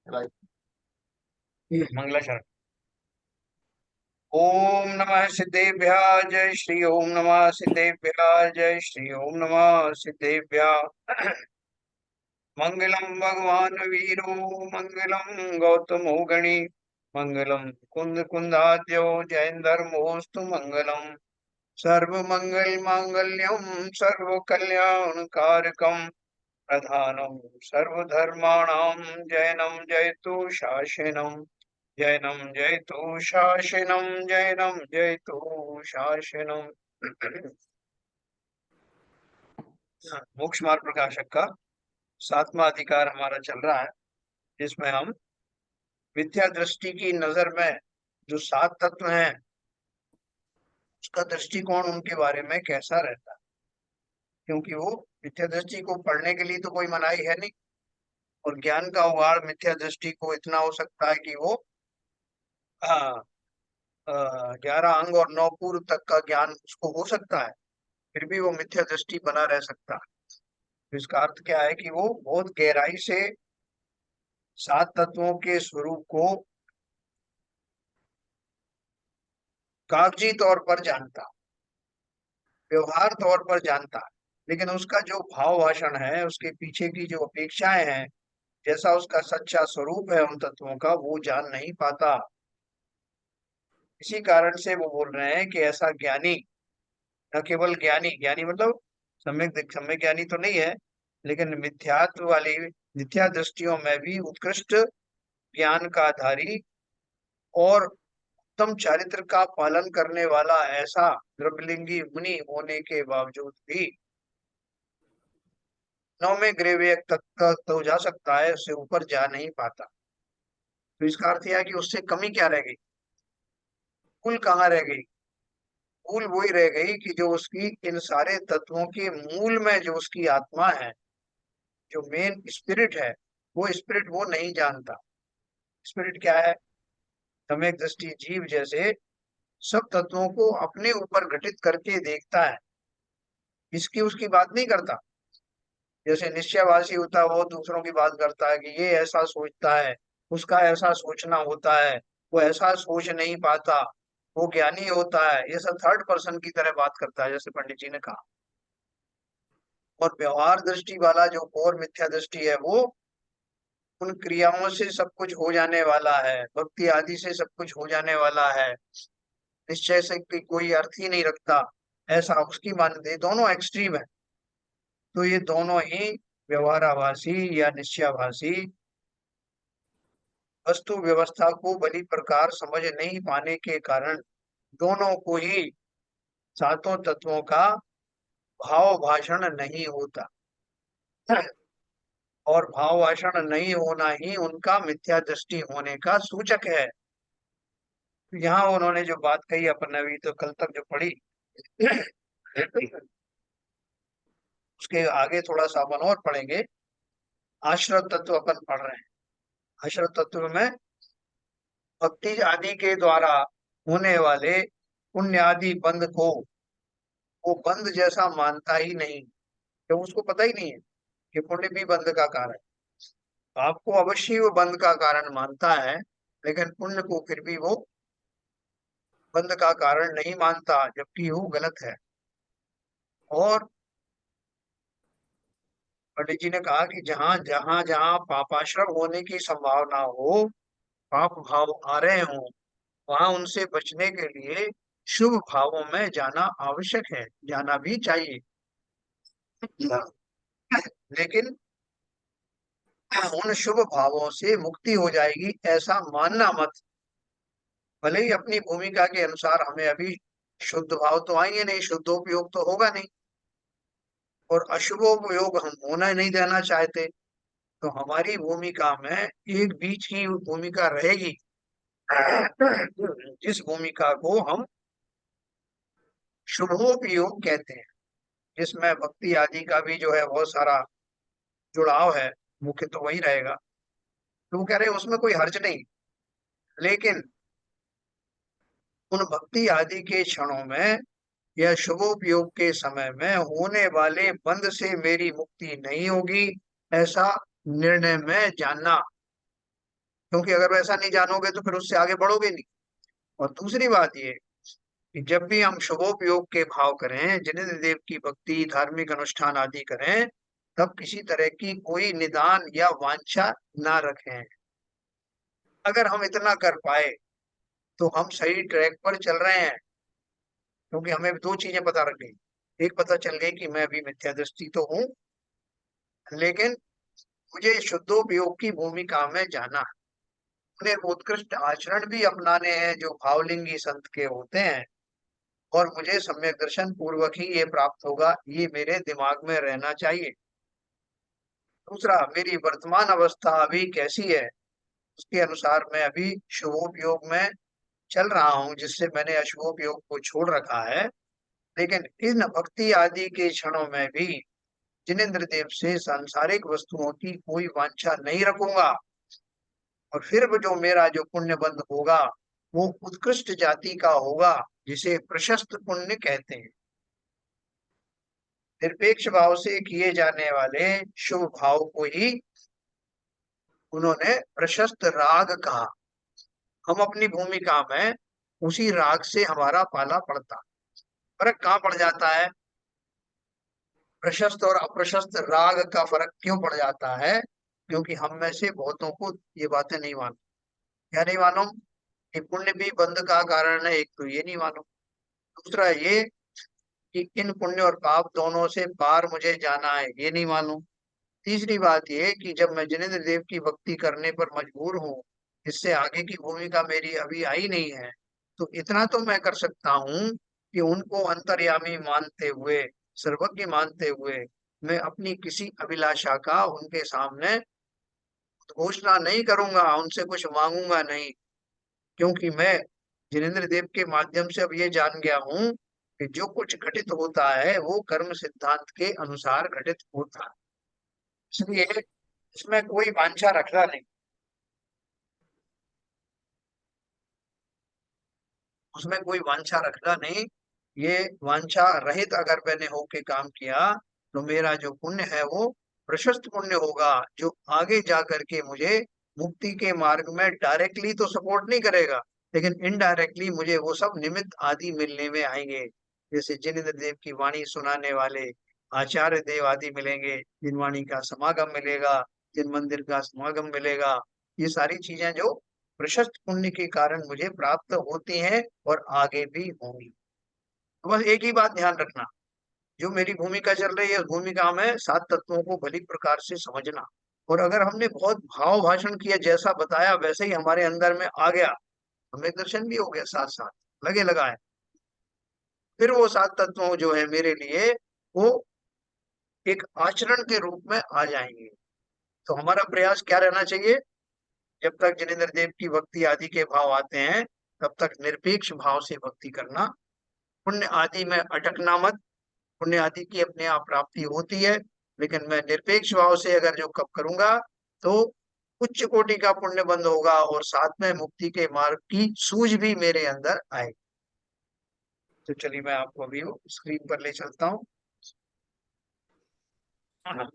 मंगलाचरण। ओम नमः सिद्धेभ्य जय श्री ओम नमः सिद्धेभ्य जय श्री ओम नमः सिद्धेभ्य। मंगलम भगवान वीरो मंगलम गौतमो गणी मंगलम कुंद कुंदाद्यो जयंधर्मोस्तु मंगलम सर्व मंगल मांगल्यम सर्व कल्याण कारकम प्रधानम सर्वधर्माणां जयनं जयतु शासनम जैनम जयतु शासनम जैनम जयतु शासनम। मोक्ष मार्ग प्रकाशक का 7वां अधिकार हमारा चल रहा है, जिसमें हम मिथ्या दृष्टि की नजर में जो 7 तत्व हैं उसका दृष्टिकोण उनके बारे में कैसा रहता है, क्योंकि वो मिथ्या दृष्टि को पढ़ने के लिए तो कोई मनाही है नहीं, और ज्ञान का उगाड़ मिथ्या दृष्टि को इतना हो सकता है कि वो 11 अंग और 9 पूर्व तक का ज्ञान उसको हो सकता है, फिर भी वो मिथ्या दृष्टि बना रह सकता है। तो इसका अर्थ क्या है कि वो बहुत गहराई से 7 तत्वों के स्वरूप को कागजी तौर पर जानता, व्यवहार तौर पर जानता, लेकिन उसका जो भाव भाषण है, उसके पीछे की जो अपेक्षाएं हैं, जैसा उसका सच्चा स्वरूप है उन तत्वों का, वो जान नहीं पाता। इसी कारण से वो बोल रहे हैं कि ऐसा ज्ञानी, न केवल ज्ञानी, ज्ञानी मतलब सम्यक सम्यक ज्ञानी तो नहीं है, लेकिन मिथ्यात्व वाली मिथ्या दृष्टियों में भी उत्कृष्ट ज्ञान का आधारी और उत्तम चारित्र का पालन करने वाला ऐसा द्रव्यलिंगी मुनि होने के बावजूद भी 9वें ग्रेवियक तक तो जा सकता है, उससे ऊपर जा नहीं पाता। तो इसका अर्थ यह है कि उससे कमी क्या रह गई, कुल कहाँ रह गई? कुल वही रह गई कि जो उसकी इन सारे तत्वों के मूल में जो उसकी आत्मा है, जो मेन स्पिरिट है, वो स्पिरिट वो नहीं जानता। स्पिरिट क्या है? सम्यक दृष्टि जीव जैसे सब तत्वों को अपने ऊपर घटित करके देखता है, इसकी उसकी बात नहीं करता। जैसे निश्चयवासी होता है, वो दूसरों की बात करता है कि ये ऐसा सोचता है, उसका ऐसा सोचना होता है, वो ऐसा सोच नहीं पाता, वो ज्ञानी होता है, ये सब थर्ड पर्सन की तरह बात करता है, जैसे पंडित जी ने कहा। और व्यवहार दृष्टि वाला जो और मिथ्या दृष्टि है, वो उन क्रियाओं से सब कुछ हो जाने वाला है, भक्ति आदि से सब कुछ हो जाने वाला है, निश्चय से कोई अर्थ ही नहीं रखता, ऐसा उसकी मान्यता। दोनों एक्सट्रीम है। तो ये दोनों ही व्यवहाराभासी या निश्चयाभासी वस्तु व्यवस्था को बड़ी प्रकार समझ नहीं पाने के कारण दोनों को ही सातों तत्वों का भाव भाषण नहीं होता, और भाव भाषण नहीं होना ही उनका मिथ्या दृष्टि होने का सूचक है। यहाँ उन्होंने जो बात कही अपन ने अभी तो कल तक जो पढ़ी, उसके आगे थोड़ा सा अपन और पढ़ेंगे। आश्रत तत्व अपन पढ़ रहे हैं। आश्रत तत्व में भक्ति आदि के द्वारा होने वाले पुण्य आदि बंध को वो बंध जैसा मानता ही नहीं, तो उसको पता ही नहीं है कि पुण्य भी बंध का कारण। आपको अवश्य वो बंध का कारण मानता है, लेकिन पुण्य को फिर भी वो बंध का कारण नहीं मानता, जबकि वो गलत है। और पंडित जी ने कहा कि जहां जहां जहां पापाश्रम होने की संभावना हो, पाप भाव आ रहे हो, वहां उनसे बचने के लिए शुभ भावों में जाना आवश्यक है, जाना भी चाहिए। लेकिन उन शुभ भावों से मुक्ति हो जाएगी ऐसा मानना मत। भले ही अपनी भूमिका के अनुसार हमें अभी शुद्ध भाव तो आएंगे नहीं, शुद्धोपयोग तो होगा नहीं, और अशुभोपयोग हम होना नहीं देना चाहते, तो हमारी भूमिका में एक बीच की भूमिका रहेगी, जिस भूमिका को हम शुभोपयोग कहते हैं, जिसमें भक्ति आदि का भी जो है बहुत सारा जुड़ाव है, मुख्य तो वही रहेगा। तो वो कह रहे हैं उसमें कोई हर्ज नहीं, लेकिन उन भक्ति आदि के क्षणों में या शुभोपयोग के समय में होने वाले बंध से मेरी मुक्ति नहीं होगी, ऐसा निर्णय में जानना। क्योंकि अगर वैसा नहीं जानोगे तो फिर उससे आगे बढ़ोगे नहीं। और दूसरी बात ये कि जब भी हम शुभोपयोग के भाव करें, जिनेंद्र देव की भक्ति धार्मिक अनुष्ठान आदि करें, तब किसी तरह की कोई निदान या वांछा ना रखें। अगर हम इतना कर पाए तो हम सही ट्रैक पर चल रहे हैं। क्योंकि हमें दो चीजें पता रख गई। एक पता चल गई कि मैं अभी मिथ्या दृष्टि तो हूँ, लेकिन मुझे शुद्धोपयोग की भूमिका में जाना है। उन्हें उत्कृष्ट आचरण भी अपनाने हैं जो भावलिंगी संत के होते हैं। और मुझे सम्यक दर्शन पूर्वक ही ये प्राप्त होगा, ये मेरे दिमाग में रहना चाहिए। दूसरा, मेरी वर्तमान अवस्था अभी कैसी है, उसके अनुसार मैं अभी शुभोपयोग में चल रहा हूँ, जिससे मैंने अशुभोपयोग को छोड़ रखा है। लेकिन इन भक्ति आदि के क्षणों में भी जिनेंद्र देव से सांसारिक वस्तुओं की कोई वांछा नहीं रखूंगा। और फिर वो जो मेरा जो पुण्य बंध होगा, वो उत्कृष्ट जाति का होगा, जिसे प्रशस्त पुण्य कहते हैं। निरपेक्ष भाव से किए जाने वाले शुभ भाव को ही उन्होंने प्रशस्त राग कहा। हम अपनी भूमिका में उसी राग से हमारा पाला पड़ता। फर्क कहाँ पड़ जाता है? प्रशस्त और अप्रशस्त राग का फर्क क्यों पड़ जाता है? क्योंकि हम में से बहुतों को ये बातें नहीं मालूम। क्या नहीं मालूम? कि पुण्य भी बंध का कारण है, एक तो ये नहीं मालूम। दूसरा ये कि इन पुण्य और पाप दोनों से पार मुझे जाना है, ये नहीं मालूम। तीसरी बात ये कि जब मैं जिनेंद्र देव की भक्ति करने पर मजबूर हूँ, इससे आगे की भूमिका मेरी अभी आई नहीं है, तो इतना तो मैं कर सकता हूँ कि उनको अंतर्यामी मानते हुए, सर्वज्ञ मानते हुए, मैं अपनी किसी अभिलाषा का उनके सामने घोषणा नहीं करूंगा, उनसे कुछ मांगूंगा नहीं। क्योंकि मैं जिनेंद्र देव के माध्यम से अब ये जान गया हूँ कि जो कुछ घटित होता है वो कर्म सिद्धांत के अनुसार घटित होता है। इसलिए इसमें कोई वांछा रखना नहीं, उसमें कोई वांछा रखना नहीं। ये वांछा रहित अगर मैंने होके काम किया, तो मेरा जो पुण्य है वो प्रशस्त पुण्य होगा, जो आगे जा करके मुझे मुक्ति के मार्ग में डायरेक्टली तो सपोर्ट नहीं करेगा, लेकिन इनडायरेक्टली मुझे वो सब निमित्त आदि मिलने में आएंगे। जैसे जिनेंद्र देव की वाणी सुनाने वाले आचार्य देव आदि मिलेंगे, जिन वाणी का समागम मिलेगा, जिन मंदिर का समागम मिलेगा, ये सारी चीजें जो प्रशस्त पुण्य के कारण मुझे प्राप्त होती हैं और आगे भी होंगी। तो बस एक ही बात ध्यान रखना, जो मेरी भूमिका चल रही है उस भूमिका में सात तत्वों को भली प्रकार से समझना। और अगर हमने बहुत भाव भाषण किया, जैसा बताया वैसे ही हमारे अंदर में आ गया, हमें दर्शन भी हो गया साथ साथ लगे लगाए, फिर वो सात तत्वों जो है मेरे लिए वो एक आचरण के रूप में आ जाएंगे। तो हमारा प्रयास क्या रहना चाहिए? जब तक जिनेंद्र देव की भक्ति आदि के भाव आते हैं, तब तक निरपेक्ष भाव से भक्ति करना, पुण्य आदि में अटकना मत। पुण्य आदि की अपने आप प्राप्ति होती है, लेकिन मैं निरपेक्ष भाव से अगर जो कब करूंगा, तो उच्च कोटि का पुण्य बंद होगा और साथ में मुक्ति के मार्ग की सूझ भी मेरे अंदर आएगी। तो चलिए मैं आपको अभी स्क्रीन पर ले चलता हूँ। हाँ,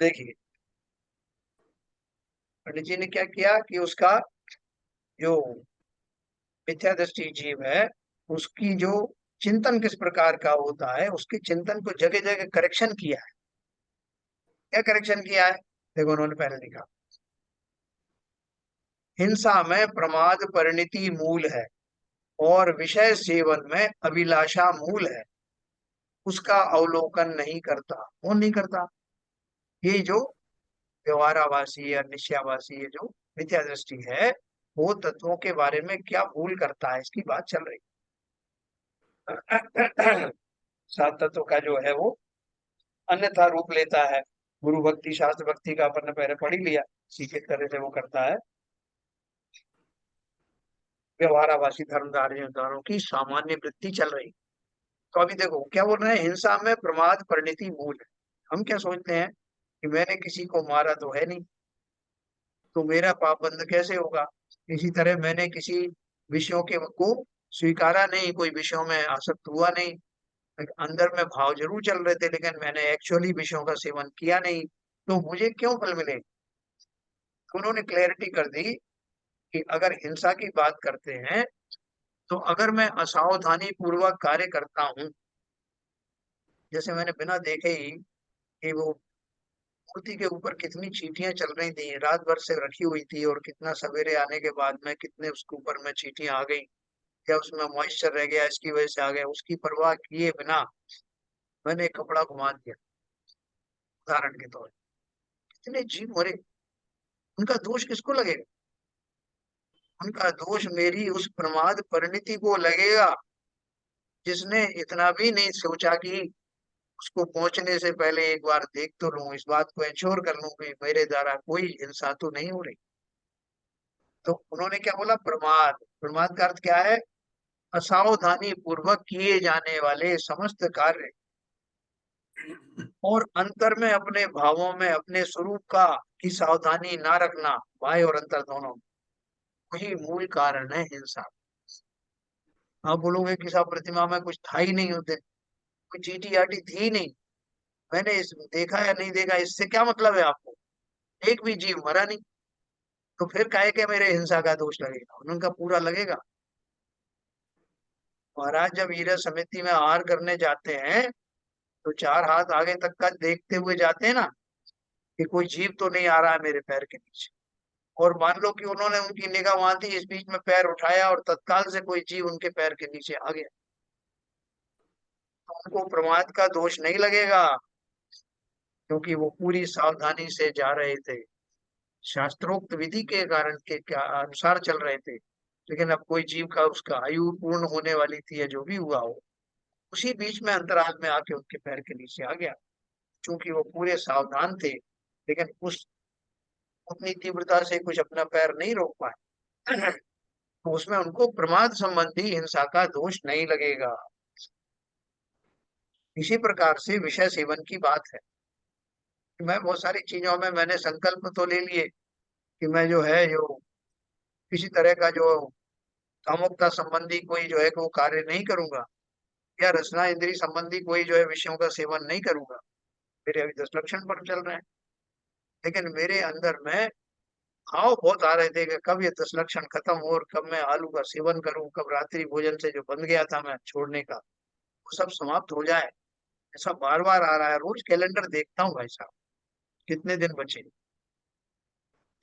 देखिए पंडित जी ने क्या किया कि उसका जो मिथ्या दृष्टि जीव है, उसकी जो चिंतन किस प्रकार का होता है, उसके चिंतन को जगह जगह करेक्शन किया है। क्या करेक्शन किया है? देखो उन्होंने पहले लिखा, हिंसा में प्रमाद परिणति मूल है और विषय सेवन में अभिलाषा मूल है, उसका अवलोकन नहीं करता। कौन नहीं करता? ये जो व्यवहाराभासी या निश्चयाभासी, ये जो मिथ्या दृष्टि है, वो तत्वों के बारे में क्या भूल करता है, इसकी बात चल रही है। सात तत्व का जो है वो अन्यथा रूप लेता है। गुरु भक्ति शास्त्र भक्ति का अपन ने पहले पढ़ ही लिया, इसी के तरह से वो करता है। व्यवहाराभासी धर्मधारियों की सामान्य वृत्ति चल रही। तो अभी देखो क्या बोल रहे हैं, हिंसा में प्रमाद परिणति मूल है। हम क्या सोचते हैं कि मैंने किसी को मारा तो है नहीं, तो मेरा पाप बंद कैसे होगा? इसी तरह मैंने किसी विषयों के को स्वीकारा नहीं, कोई विषयों में आसक्त हुआ नहीं, अंदर में भाव जरूर चल रहे थे, लेकिन मैंने एक्चुअली विषयों का सेवन किया नहीं, तो मुझे क्यों फल मिले? तो उन्होंने क्लैरिटी कर दी कि अगर हिंसा की बात करते हैं तो अगर मैं असावधानी पूर्वक कार्य करता हूँ, जैसे मैंने बिना देखे ही कि वो मूर्ति के ऊपर कितनी चींटियां चल रही थी, रात भर से रखी हुई थी, और कितना सवेरे आने के बाद में कितने उसके ऊपर में चींटियां आ गई, या उसमें मॉइस्चर रह गया इसकी वजह से आ गया, उसकी परवाह किए बिना मैंने एक कपड़ा घुमा दिया उदाहरण के तौर पर। कितने जीव मरे, उनका दोष किसको लगेगा? उनका दोष मेरी उस प्रमाद परिणति को लगेगा, जिसने इतना भी नहीं सोचा कि उसको पहुंचने से पहले एक बार देख तो लूं, इस बात को इंश्योर कर लूं कि मेरे द्वारा कोई हिंसा तो नहीं हो रही। तो उन्होंने क्या बोला? प्रमाद। प्रमाद का अर्थ क्या है? असावधानी पूर्वक किए जाने वाले समस्त कार्य, और अंतर में अपने भावों में अपने स्वरूप का की सावधानी ना रखना, बाह्य और अंतर दोनों, वही मूल कारण है हिंसा। आप बोलोगे कि साहब प्रतिमा में कुछ था ही नहीं उस दिन, कोई चीटी आटी थी ही नहीं, मैंने इस देखा या नहीं देखा इससे क्या मतलब है आपको? एक भी जीव मरा नहीं, तो फिर काहे के मेरे हिंसा का दोष लगेगा? उनका पूरा लगेगा। महाराज जब हीरा समिति में आहार करने जाते हैं तो चार हाथ आगे तक का देखते हुए जाते हैं ना, कि कोई जीव तो नहीं आ रहा है मेरे पैर के नीचे। और मान लो कि उन्होंने उनकी निगाह वहां थी, इस बीच में पैर उठाया और तत्काल से कोई जीव उनके पैर के नीचे आ गया, तो उनको प्रमाद का दोष नहीं लगेगा, क्योंकि वो पूरी सावधानी से जा रहे थे, शास्त्रोक्त विधि के कारण के क्या अनुसार चल रहे थे। लेकिन अब कोई जीव का उसका आयु पूर्ण होने वाली थी या जो भी हुआ हो, उसी बीच में अंतराल में आके उनके पैर के नीचे आ गया, क्योंकि वो पूरे सावधान थे, लेकिन उस उतनी तीव्रता से कुछ अपना पैर नहीं रोक पाए। तो उसमें उनको प्रमाद संबंधी हिंसा का दोष नहीं लगेगा। इसी प्रकार से विषय सेवन की बात है कि मैं बहुत सारी चीजों में मैंने संकल्प तो ले लिए कि मैं जो है जो किसी तरह का जो कामुकता संबंधी कोई जो है कि वो कार्य नहीं करूंगा, या रचना इंद्रिय संबंधी कोई जो है विषयों का सेवन नहीं करूंगा। मेरे अभी 10 लक्षण पर चल रहे हैं, लेकिन मेरे अंदर में भाव बहुत आ रहे थे कि कब ये 10 लक्षण खत्म हो और कब मैं आलू का सेवन करूं, कब रात्रि भोजन से जो बंद गया था मैं छोड़ने का, वो सब समाप्त हो जाए। ऐसा बार बार आ रहा है, रोज कैलेंडर देखता हूँ भाई साहब कितने दिन बचे।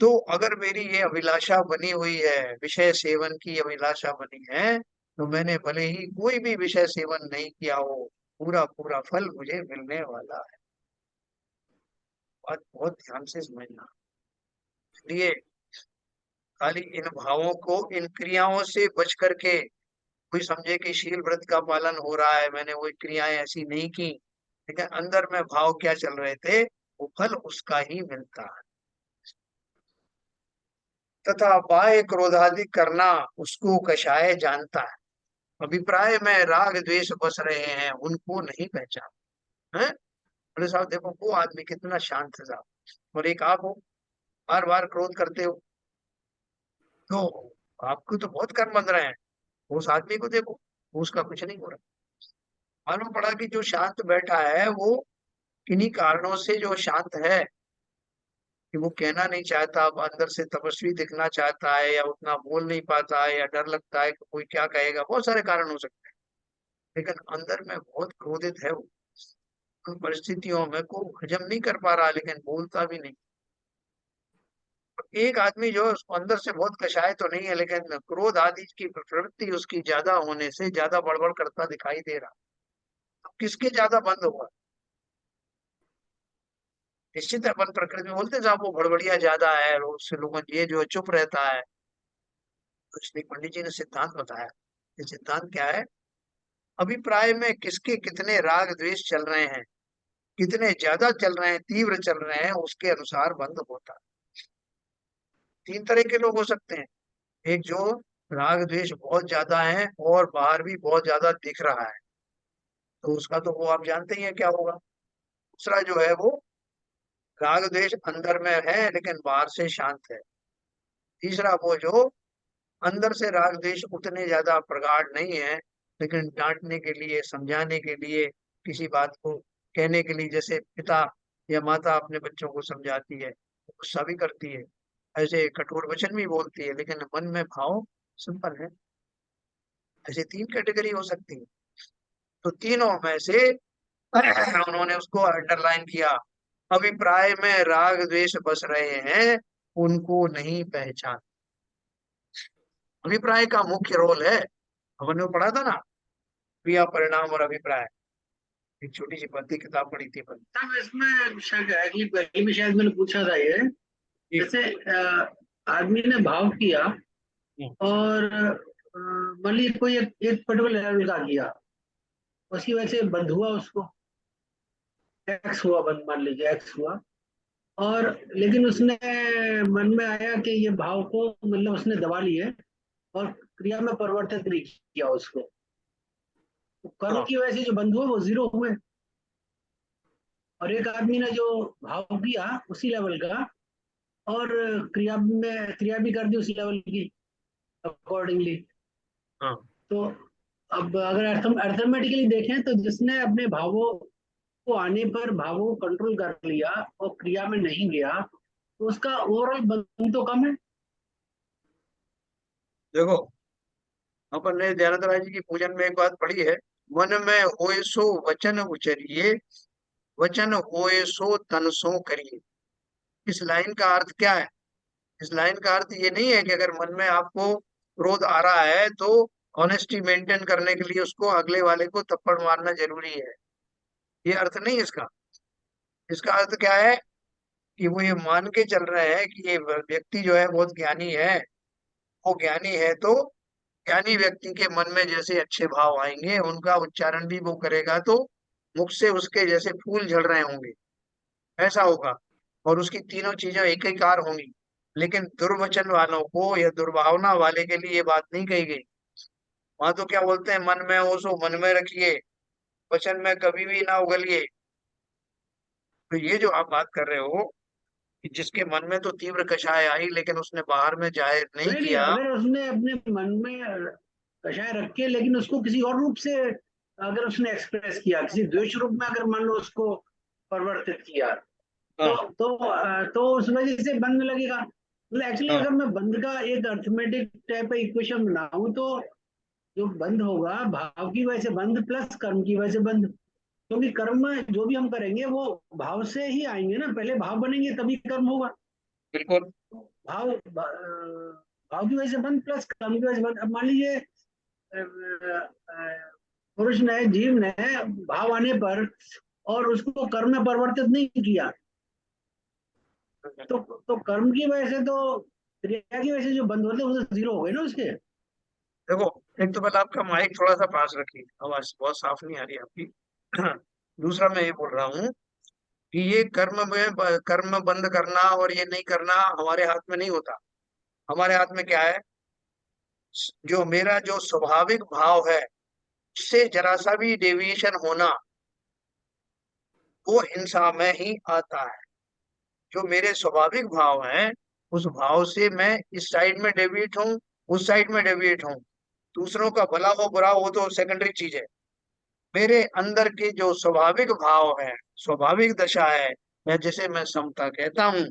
तो अगर मेरी ये अभिलाषा बनी हुई है, विषय सेवन की अभिलाषा बनी है, तो मैंने भले ही कोई भी विषय सेवन नहीं किया हो, पूरा पूरा फल मुझे मिलने वाला है। बात बहुत ध्यान से समझना। इसलिए खाली इन भावों को, इन क्रियाओं से बच करके कोई समझे कि शील व्रत का पालन हो रहा है, मैंने वो क्रियाएं ऐसी नहीं की, लेकिन अंदर में भाव क्या चल रहे थे, वो फल उसका ही मिलता है। तथा बाह्य क्रोधादि करना उसको कषाय जानता है। अभिप्राय में राग द्वेष बस रहे हैं, उनको नहीं पहचान है। बोले साहब देखो वो आदमी कितना शांत है साहब, और एक आप हो बार बार क्रोध करते हो, तो आपको तो बहुत कर्म बन रहे हैं। उस आदमी को देखो, उसका कुछ नहीं हो रहा। मालूम पड़ा कि जो शांत बैठा है वो किन्हीं कारणों से जो शांत है, कि वो कहना नहीं चाहता, अब अंदर से तपस्वी दिखना चाहता है, या उतना बोल नहीं पाता है, या डर लगता है कि कोई क्या कहेगा, बहुत सारे कारण हो सकते हैं, लेकिन अंदर में बहुत क्रोधित है वो। उन परिस्थितियों में को हजम नहीं कर पा रहा, लेकिन बोलता भी नहीं। एक आदमी जो है, उसको अंदर से बहुत कषाय तो नहीं है, लेकिन क्रोध आदि की प्रवृत्ति उसकी ज्यादा होने से ज्यादा बड़बड़ करता दिखाई दे रहा। अब किसके ज्यादा बंद होगा? निश्चित है, अपन प्रकृति में बोलते हैं साहब वो भड़बड़िया ज्यादा है, और उससे लोगों ये जो है चुप रहता है। तो इसलिए पंडित जी ने सिद्धांत बताया। ये सिद्धांत क्या है? अभिप्राय में किसके कितने राग द्वेष चल रहे हैं, कितने ज्यादा चल रहे हैं, तीव्र चल रहे हैं, उसके अनुसार बंद होता है। तीन तरह के लोग हो सकते हैं। एक जो राग द्वेष बहुत ज्यादा है और बाहर भी बहुत ज्यादा दिख रहा है, तो उसका तो वो आप जानते ही हैं क्या होगा। दूसरा जो है वो राग द्वेष अंदर में है लेकिन बाहर से शांत है। तीसरा वो जो अंदर से राग द्वेष उतने ज्यादा प्रगाढ़ नहीं है, लेकिन डांटने के लिए, समझाने के लिए, किसी बात को कहने के लिए, जैसे पिता या माता अपने बच्चों को समझाती है, गुस्सा भी करती है, ऐसे कठोर वचन भी बोलती है, लेकिन मन में भाव सिंपल है। ऐसे तीन कैटेगरी हो सकती है। तो तीनों में से उन्होंने उसको अंडरलाइन किया। अभिप्राय में राग द्वेष बस रहे हैं, उनको नहीं पहचान। अभिप्राय का मुख्य रोल है, हमने वो पढ़ा था ना, क्रिया परिणाम और अभिप्राय। एक छोटी सी पढ़ती किताब पढ़ी थी पर। तब इसमें शायद अगली पहले भी शायद मैंने पूछा था ये, जैसे आदमी ने भाव किया और मान लीजिए कोई एक पर्टिकुलर लेवल का किया, उसकी वजह से बंद हुआ, उसको एक्स हुआ, बंद मान लीजिए एक्स हुआ, और लेकिन उसने मन में आया कि ये भाव को मतलब उसने दबा लिए और क्रिया में परिवर्तित नहीं किया उसको, तो कर्म हाँ की वजह से जो बंद हुए वो जीरो हुए। और एक आदमी ने जो भाव किया उसी लेवल का और क्रिया भी कर दी उसी लेवल की अकॉर्डिंगली। हाँ। तो अब अगर अर्थमेटिकली देखें तो जिसने अपने भावों को आने पर भावों को कंट्रोल कर लिया और क्रिया में नहीं गया, तो उसका ओवरऑल बंधन तो कम है। देखो, अपन ने दयानंद राय जी की पूजन में एक बात पढ़ी है, मन में होए सो वचन उचरिए, वचन होए सो तन सो करिए। इस लाइन का अर्थ क्या है? इस लाइन का अर्थ ये नहीं है कि अगर मन में आपको क्रोध आ रहा है तो ऑनेस्टी मेंटेन करने के लिए उसको अगले वाले को थप्पड़ मारना जरूरी है। ये अर्थ नहीं है इसका। इसका अर्थ क्या है कि वो ये मान के चल रहे हैं कि ये व्यक्ति जो है बहुत ज्ञानी है। वो ज्ञानी है तो ज्ञानी व्यक्ति के मन में जैसे अच्छे भाव आएंगे उनका उच्चारण भी वो करेगा तो मुख से उसके जैसे फूल झड़ रहे होंगे, ऐसा होगा। और उसकी तीनों चीजें एक ही कार होंगी। लेकिन दुर्वचन वालों को या दुर्भावना वाले के लिए ये बात नहीं कही गई। वहां तो क्या बोलते हैं, मन में हो सो मन में रखिए, वचन में कभी भी ना उगलिए। तो ये जो आप बात कर रहे हो कि जिसके मन में तो तीव्र कषाय आई लेकिन उसने बाहर में जाहिर नहीं नहीं नहीं, किया। अगर उसने अपने मन में कषाय रख के लेकिन उसको किसी और रूप से अगर उसने एक्सप्रेस किया, किसी द्वेष रूप में अगर मान लो उसको परिवर्तित किया, तो हाँ तो उस वजह से बंद लगेगा। मतलब एक्चुअली हाँ। अगर मैं बंद का एक अर्थमेटिक टाइप का इक्वेशन बनाऊं तो जो बंद होगा भाव की वजह से बंद प्लस कर्म की वजह से बंद, क्योंकि कर्म जो भी हम करेंगे वो भाव से ही आएंगे ना, पहले भाव बनेंगे तभी कर्म होगा। बिल्कुल। भाव की वजह से बंद प्लस कर्म की वजह से बंद। अब मान लीजिए पुरुष ने जीव ने भाव आने पर और उसको कर्म में परिवर्तित नहीं किया, तो कर्म की वजह से तो क्रिया की वजह से जो बंद होते हैं वो तो जीरो हो गए ना उसके। देखो, एक तो पहले आपका माइक थोड़ा सा पास रखिए, आवाज बहुत साफ नहीं आ रही आपकी। दूसरा मैं ये बोल रहा हूँ कि ये कर्म बंद करना और ये नहीं करना हमारे हाथ में नहीं होता। हमारे हाथ में क्या है, जो मेरा जो स्वाभाविक भाव है उससे जरा सा भी डेविएशन होना वो हिंसा में ही आता है। जो मेरे स्वाभाविक भाव हैं उस भाव से मैं इस साइड में डेविएट हूँ, उस साइड में डेविएट हूँ। दूसरों का भला हो बुरा हो वो तो सेकेंडरी चीज है। मेरे अंदर के जो स्वाभाविक भाव है, स्वाभाविक दशा है, या जिसे मैं समता कहता हूँ,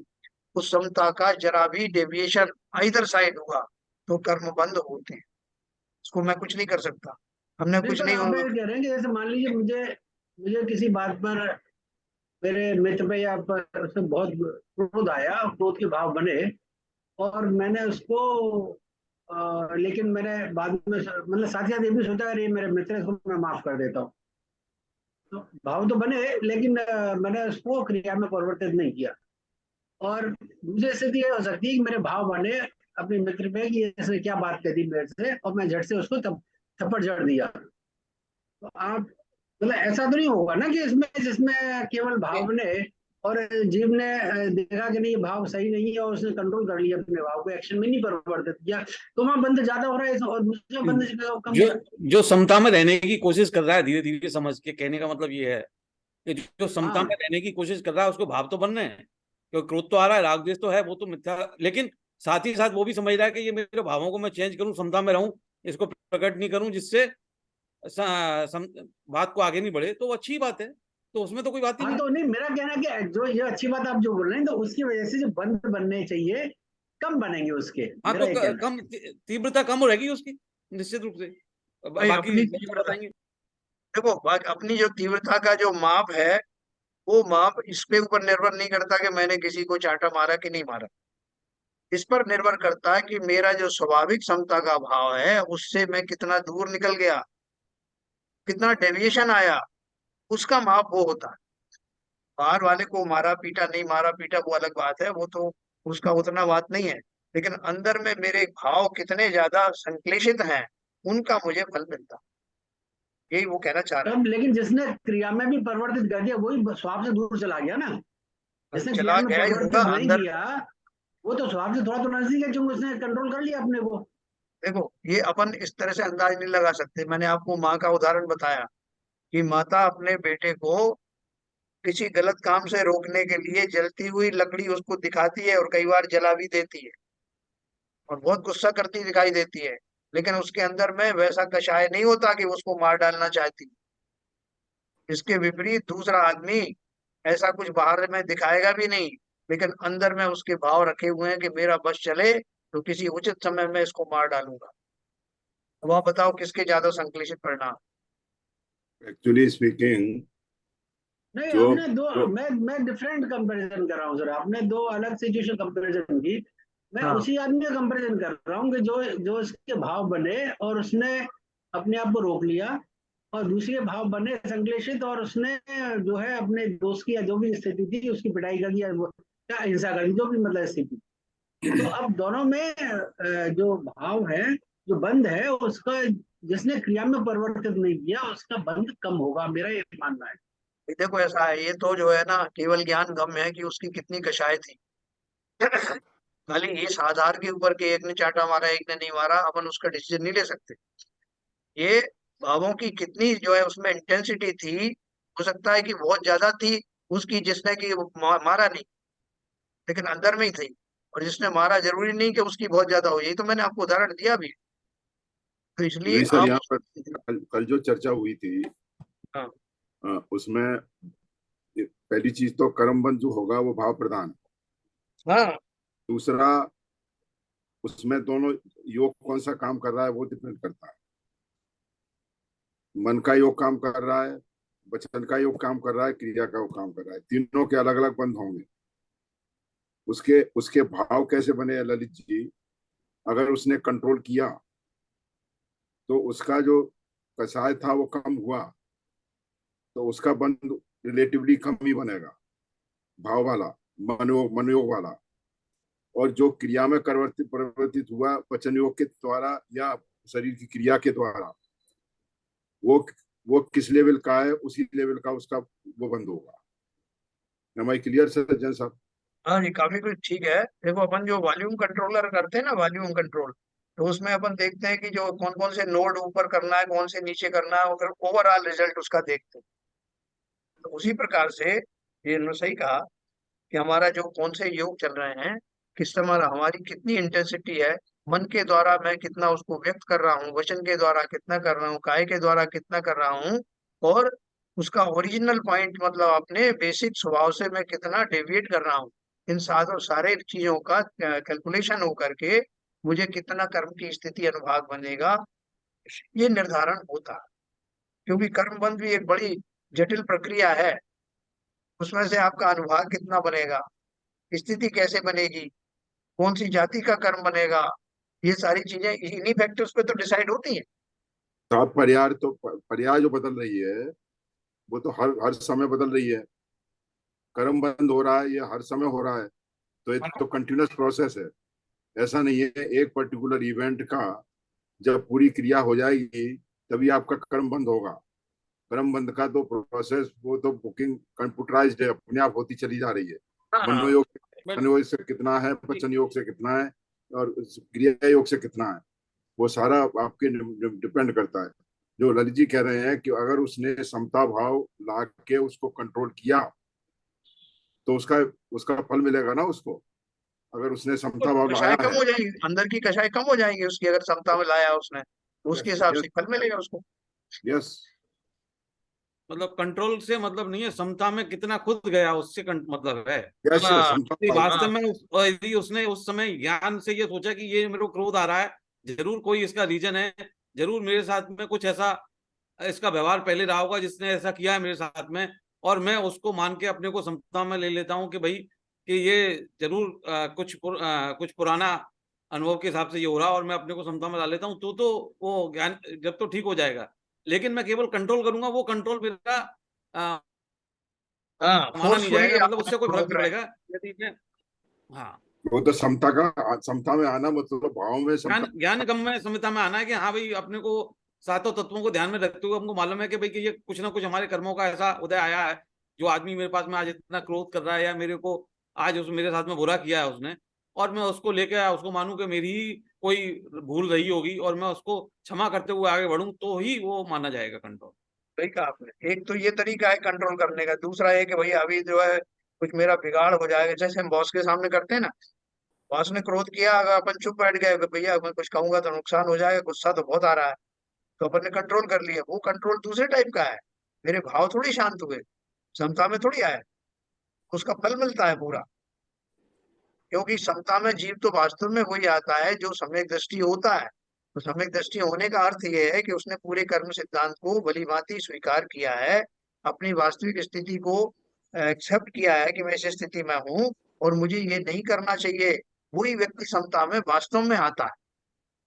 उस समता का जरा भी डेविएशन इधर साइड हुआ तो कर्म बंद होते हैं। उसको मैं कुछ नहीं कर सकता। हमने नहीं, कुछ पर नहीं आप ये कह रहे हैं कि जैसे मान लीजिए मुझे मुझे किसी बात पर मेरे मित्र पे या पर उससे बहुत क्रोध आया, क्रोध के भाव बने, और मैंने उसको लेकिन मैंने बाद में मतलब साथ ही साथ ये भी सोचा अरे ये मेरे मित्र है, इसको मैं माफ कर देता हूँ। तो भाव तो बने लेकिन मैंने उसको क्रिया में परिवर्तित नहीं किया। और दूसरी स्थिति ये हो सकती है कि मेरे भाव बने अपने मित्र पे कि इसने क्या बात कह दी मेरे से, और मैं झट से उसको थप्पड़ जड़ दिया। तो आप मतलब ऐसा तो नहीं होगा ना कि इसमें जिसमें केवल भाव ने और जीव ने देखा कि नहीं ये भाव सही नहीं है और उसने कंट्रोल कर लिया अपने भाव को, एक्शन में नहीं परिवर्तित किया, तो वहां बंद ज्यादा हो रहा है और दूसरे बंद से कम जो हो रहा है। जो समता में रहने की कोशिश कर रहा है धीरे धीरे, समझ के कहने का मतलब ये है कि जो समता में हाँ रहने की कोशिश कर रहा है उसको भाव तो बनने हैं, क्योंकि क्रोध तो आ रहा है, राग द्वेष तो है, वो तो मिथ्या, लेकिन साथ ही साथ वो भी समझ रहा है कि ये मेरे भावों को मैं चेंज करूं, समता में रहूं, इसको प्रकट नहीं करूं जिससे बात को आगे नहीं बढ़े, तो वो अच्छी बात है, तो उसमें तो कोई बात ही हाँ, नहीं। तो नहीं मेरा कहना है कि जो ये अच्छी बात आप जो बोल रहे हैं तो उसकी वजह से जो बंद बनने चाहिए कम बनेंगे उसके, हाँ मेरा तो ये कहना है। कम तीव्रता कम हो रहेगी उसकी निश्चित रूप से। भाई बाकी अपनी डॉक्टर बताएंगे। देखो अपनी जो तीव्रता का जो माप है, वो माप इस पे ऊपर निर्भर नहीं करता कि मैंने किसी को चांटा मारा कि नहीं मारा। इस पर निर्भर करता है कि मेरा जो स्वाभाविक क्षमता का भाव है उससे मैं कितना दूर निकल गया, कितना डेविएशन आया, उसका माप वो होता है। बाहर वाले को मारा पीटा नहीं मारा पीटा वो अलग बात है, वो तो उसका उतना बात नहीं है। लेकिन अंदर में मेरे भाव कितने ज्यादा संश्लेषित हैं, उनका मुझे फल मिलता। यही वो कहना चाह रहे तब लेकिन जिसने क्रिया में भी परिवर्तित कर दिया वही स्वाब से दूर चला गया ना। हैं। जिसने क्रिया चला में गया ही होगा परिवर्तित नहीं अंदर। किया वो तो स्वाब से थोड़ा तो नजदीक है, क्योंकि उसने कंट्रोल कर लिया अपने को। देखो ये अपन इस तरह से अंदाज नहीं लगा सकते। मैंने आपको माँ का उदाहरण बताया कि माता अपने बेटे को किसी गलत काम से रोकने के लिए जलती हुई लकड़ी उसको दिखाती है और कई बार जला भी देती है और बहुत गुस्सा करती दिखाई देती है, लेकिन उसके अंदर में वैसा कषाय नहीं होता कि उसको मार डालना चाहती। इसके विपरीत दूसरा आदमी ऐसा कुछ बाहर में दिखाएगा भी नहीं, लेकिन अंदर में उसके भाव रखे हुए हैं कि मेरा बस चले तो किसी उचित समय में इसको मार डालूंगा। अब आप बताओ किसके ज्यादा संश्लेषित परिणाम। एक्चुअली स्पीकिंग, नहीं, जो आपने दो, जो मैं डिफरेंट कंपैरिजन कर रहा हूँ सर। आपने दो अलग सिचुएशन कंपैरिजन की। मैं हाँ उसी आदमी का कंपैरिजन कर रहा हूँ कि जो जो इसके भाव बने और उसने अपने आप को रोक लिया, और दूसरे भाव बने संश्लेषित और उसने जो है अपने दोस्त की या जो भी स्थिति थी उसकी पिटाई कर दी या क्या हिंसा कर दी, जो भी मतलब स्थिति। तो अब दोनों में जो भाव है, जो बंद है, उसका जिसने क्रिया में परिवर्तित नहीं किया उसका बंद कम होगा, मेरा ये मानना है। ये देखो ऐसा है, ये तो जो है ना केवल ज्ञान गम है कि उसकी कितनी कषाय थी। खाली इस आधार के ऊपर कि एक ने चाटा मारा एक ने नहीं मारा अपन उसका डिसीजन नहीं ले सकते। ये भावों की कितनी जो है उसमें इंटेंसिटी थी, हो सकता है कि बहुत ज्यादा थी उसकी जिसने कि मारा नहीं, लेकिन अंदर में ही थी। और जिसने मारा जरूरी नहीं कि उसकी बहुत ज्यादा हो, यही तो मैंने आपको उदाहरण दिया भी। तो इसलिए नहीं सर, आप यहाँ पर कल जो चर्चा हुई थी, हाँ उसमें पहली चीज तो कर्मबंध जो होगा वो भाव प्रधान है। हाँ दूसरा, उसमें दोनों योग कौन सा काम कर रहा है वो डिपेंड करता है। मन का योग काम कर रहा है, वचन का योग काम कर रहा है, क्रिया का योग काम कर रहा है, तीनों के अलग अलग बंध होंगे। उसके उसके भाव कैसे बने हैं ललित जी? अगर उसने कंट्रोल किया तो उसका जो कसाय था वो कम हुआ, तो उसका बंध रिलेटिवली कम ही बनेगा, भाव वाला, मनोयोग वाला। और जो क्रिया में परिवर्तित हुआ वचन योग के द्वारा या शरीर की क्रिया के द्वारा, वो वो किस लेवल का है उसी लेवल का उसका वो बंद होगा। एम आई क्लियर सज्जन साहब? हाँ जी काफी कुछ ठीक है। देखो अपन जो वॉल्यूम कंट्रोलर करते हैं ना, वॉल्यूम कंट्रोल, तो उसमें अपन देखते हैं कि जो कौन कौन से नोड ऊपर करना है कौन से नीचे करना है और फिर ओवरऑल रिजल्ट उसका देखते हैं। तो उसी प्रकार से ये ने सही कहा कि हमारा जो कौन से योग चल रहे हैं, किस समय हमारी कितनी इंटेंसिटी है, मन के द्वारा मैं कितना उसको व्यक्त कर रहा हूँ, वचन के द्वारा कितना कर रहा हूँ, काय के द्वारा कितना कर रहा हूँ, और उसका ओरिजिनल पॉइंट मतलब अपने बेसिक स्वभाव से मैं कितना डेविएट कर रहा हूँ। इन सारे चीजों का कैलकुलेशन हो करके मुझे कितना कर्म की स्थिति अनुभाग बनेगा, ये निर्धारण होता है। क्योंकि कर्म बंध भी एक बड़ी जटिल प्रक्रिया है। उसमें से आपका अनुभाग कितना बनेगा, स्थिति कैसे बनेगी, कौन सी जाति का कर्म बनेगा, ये सारी चीजें इन्हीं फैक्टर्स पे तो डिसाइड होती हैं। साहब, पर्याय जो बदल रही है वो तो हर हर समय बदल रही है। कर्म बंद हो रहा है, ये हर समय हो रहा है, तो ये तो कंटिन्यूअस प्रोसेस है। ऐसा नहीं है एक पर्टिकुलर इवेंट का जब पूरी क्रिया हो जाएगी तभी आपका कर्म बंद होगा। कर्म बंद का तो प्रोसेस, वो तो बुकिंग कंप्यूटराइज्ड है, अपने आप होती चली जा रही है। हाँ हाँ मनोयोग बट मनोयोग से कितना है, वचन योग से कितना है, और क्रिया योग से कितना है, वो सारा आपके डिपेंड करता है। जो ललित जी कह रहे हैं कि अगर उसने समता भाव ला के उसको कंट्रोल किया तो उसका उसका फल मिलेगा ना उसको। अगर उसने तो समता भाव कषाय लाया कम है। हो जाएगी, अंदर की कषाय कम हो जाएंगी उसकी, अगर समता में लाया उसने तो उसके यस हिसाब यस से फल मिलेगा उसको। यस। मतलब कंट्रोल से मतलब नहीं है, समता में कितना खुद गया उससे मतलब है। यस हाँ समता यदि भाव। वास्तव हाँ में यदि उसने उस समय ज्ञान से ये सोचा कि ये मेरे को क्रोध आ रहा है, जरूर कोई इसका रीजन है, जरूर मेरे साथ में कुछ ऐसा इसका व्यवहार पहले रहा होगा जिसने ऐसा किया है मेरे साथ में, और मैं उसको मान के अपने को समता में ले लेता हूँ कि भाई कि ये जरूर कुछ पुराना अनुभव के हिसाब से ये हो रहा है, और मैं अपने को समता में ला लेता हूँ, तो वो ज्ञान जब तो ठीक हो जाएगा। लेकिन मैं केवल कंट्रोल करूंगा, वो कंट्रोल मेरा अ, हाँ, माना नहीं फोर्सफुली जाएगा, मतलब आप उससे कोई फर्क रोक नहीं रहे हैं। पड़ेगा यदि मैं। हाँ, वो तो समता में आना मतलब भाव में ज्ञान समता। ज्ञान गम में संहिता में आना है कि हाँ भाई अपने को सातों तत्वों को ध्यान में रखते हुए हमको मालूम है कि भाई कि ये कुछ ना कुछ हमारे कर्मों का ऐसा उदय आया है, जो आदमी मेरे पास में आज इतना क्रोध कर रहा है या मेरे को आज उस मेरे साथ में बुरा किया है उसने, और मैं उसको लेके आया, उसको मानूं कि मेरी ही कोई भूल रही होगी और मैं उसको क्षमा करते हुए आगे बढ़ूं, तो ही वो माना जाएगा कंट्रोल। सही कहा आपने। एक तो ये तरीका है कंट्रोल करने का, दूसरा है कि भाई अभी जो है कुछ मेरा बिगाड़ हो जाएगा, जैसे हम बॉस के सामने करते हैं ना। बॉस ने क्रोध किया, अगर अपन चुप बैठ गए कि भैया मैं कुछ कहूंगा तो नुकसान हो जाएगा, गुस्सा तो बहुत आ रहा है, तो अपन ने कंट्रोल कर लिया। वो कंट्रोल दूसरे टाइप का है, मेरे भाव थोड़ी शांत हुए, समता में थोड़ी आया, उसका फल मिलता है पूरा। क्योंकि समता में जीव तो वास्तव में वही आता है जो सम्यक दृष्टि होता है। तो सम्यक दृष्टि होने का अर्थ यह है कि उसने पूरे कर्म सिद्धांत को भली भांति स्वीकार किया है, अपनी वास्तविक स्थिति को एक्सेप्ट किया है कि मैं इस स्थिति में हूँ और मुझे ये नहीं करना चाहिए। वही व्यक्ति समता में वास्तव में आता है।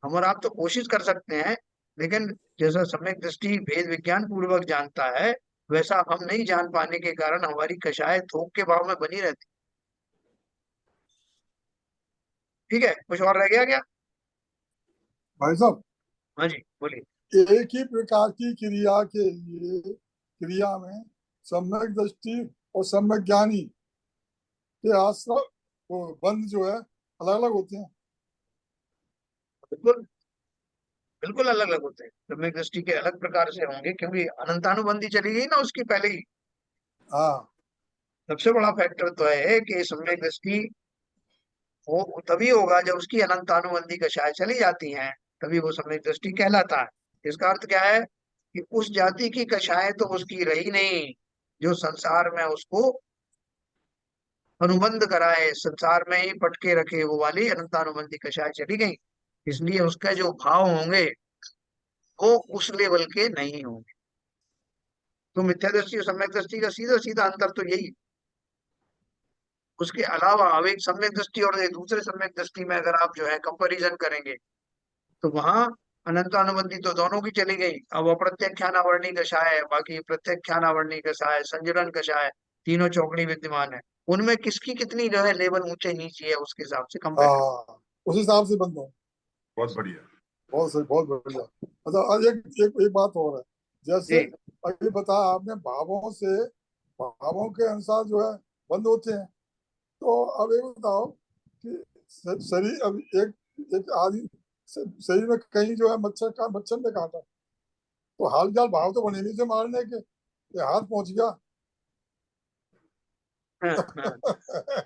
हम और आप तो कोशिश कर सकते हैं, लेकिन जैसा सम्यक दृष्टि भेद विज्ञान पूर्वक जानता है, वैसा हम नहीं जान पाने के कारण हमारी कषाय थोक के भाव में बनी रहती। ठीक है, कुछ और रह गया क्या? भाई साहब, हाँ जी बोलिए। एक ही प्रकार की क्रिया के लिए क्रिया में सम्यक दृष्टि और सम्यक ज्ञानी के आश्रय वो बंध जो है अलग अलग होते हैं। बिल्कुल, बिल्कुल अलग अलग होते हैं। सम्यक दृष्टि के अलग प्रकार से होंगे क्योंकि अनंतानुबंधी चली गई ना उसकी पहले ही। हाँ, सबसे बड़ा फैक्टर तो है कि सम्यक दृष्टि वो तभी होगा जब उसकी अनंतानुबंधी कक्षाएं चली जाती हैं, तभी वो सम्यक दृष्टि कहलाता है। इसका अर्थ क्या है कि उस जाति की कक्षाएं तो उसकी रही नहीं, जो संसार में उसको अनुबंध कराए, संसार में ही पटके रखे, वो वाली अनंतानुबंधी कक्षाएं चली गई। इसलिए उसके जो भाव होंगे वो उस लेवल के नहीं होंगे। तो मिथ्या दृष्टि और सम्यक दृष्टि का सीधा सीधा अंतर तो यही है। उसके अलावा अब एक सम्यक दृष्टि और एक दूसरे सम्यक दृष्टि में अगर आप जो है कंपैरिजन करेंगे, तो वहां अनंतानुबंधी तो दोनों की चली गई। अब अप्रत्यक्षानावरणी कषाय, बाकी प्रत्यक्षानावरणी कषाय, संजरण कषाय, तीनों चौकड़ी विद्यमान है। उनमें किसकी कितनी जो है लेवल ऊंचे नीचे है उसके हिसाब से कंपेयर। हाँ, उस हिसाब से बंद हो। बहुत बढ़िया। बहुत सही, बहुत बढ़िया। अच्छा, आज एक बात और है। जैसे जी अभी बताया आपने, भावों के अनुसार जो है बंद होते हैं। तो अब ये बताओ कि शरीर, अब एक एक आदमी शरीर में कहीं जो है मच्छर ने काटा, तो हाल चाल भाव तो बने नहीं थे मारने के, ये हाथ पहुंच गया। हाँ, हाँ।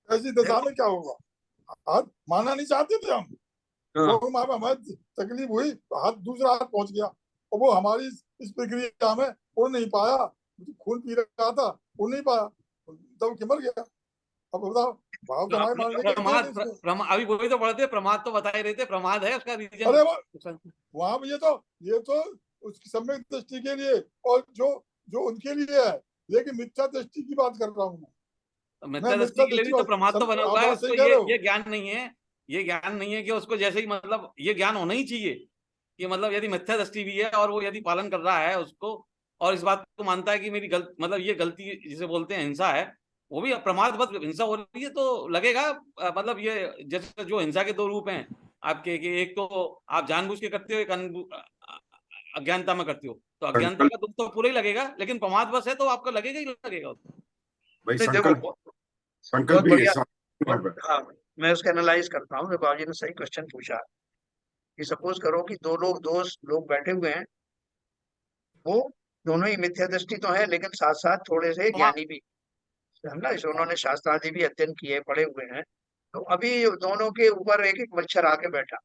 ऐसी दशा देखो, में क्या होगा? हाथ मारना नहीं चाहते थे हम, हाँ, वो हमें तकलीफ हुई, हाथ दूसरा हाथ पहुंच गया, और वो हमारी इस प्रक्रिया में उड़ नहीं पाया, खून पी रहा था, उड़ नहीं पाया, तब मर गया। अब बताओ, भाव तो हमारे मारने के थे नहीं इसमें। अभी वही तो पढ़ते, प्रमाद तो बता ही रहे थे, प्रमाद है उसका रीजन। अरे वहां पे ये तो उसकी सम्यक दृष्टि के लिए, और जो जो उनके लिए है, लेकिन मिथ्या दृष्टि की बात कर रहा हूँ मैं मिथ्या दृष्टि मिथ्या के लिए भी दृष्टि तो प्रमाद तो बना आप हुआ है बात सही उसको, कह रहे हो। ये ज्ञान नहीं है, ये ज्ञान नहीं है कि उसको जैसे ही मतलब ये ज्ञान होना ही चाहिए कि मतलब यदि मिथ्या दृष्टि भी है और वो यदि पालन कर रहा है उसको, और इस बात को मानता है कि मेरी गलत मतलब ये गलती जिसे बोलते हैं हिंसा है, वो भी प्रमाद बस हिंसा हो रही है तो लगेगा मतलब ये जैसे जो हिंसा के दो रूप हैं आपके, कि एक तो आप जानबूझ के करते हो, एक अज्ञानता में करते हो, तो अज्ञानता संकल्प, का दुख तो पूरा ही लगेगा, लेकिन प्रमाद बस है तो आपको लगेगा ही लगेगा। भाई नहीं देखो, संकल्प, बहुत संकल्प ही है बढ़िया। सब। हाँ, मैं उसका एनालाइज करता हूँ। देखो, आपजी ने सही क्वेश्चन पूछा कि सपोज करो कि दो लोग, दोस्त लोग बैठे हुए हैं, वो दोनों ही मिथ्या दृष्टि तो है लेकिन साथ साथ थोड़े से प्रमाद ज्ञानी भी है ना, इस उन्होंने शास्त्र आदि भी अध्ययन किए, पढ़े हुए हैं। तो अभी दोनों के ऊपर एक एक मच्छर आके बैठा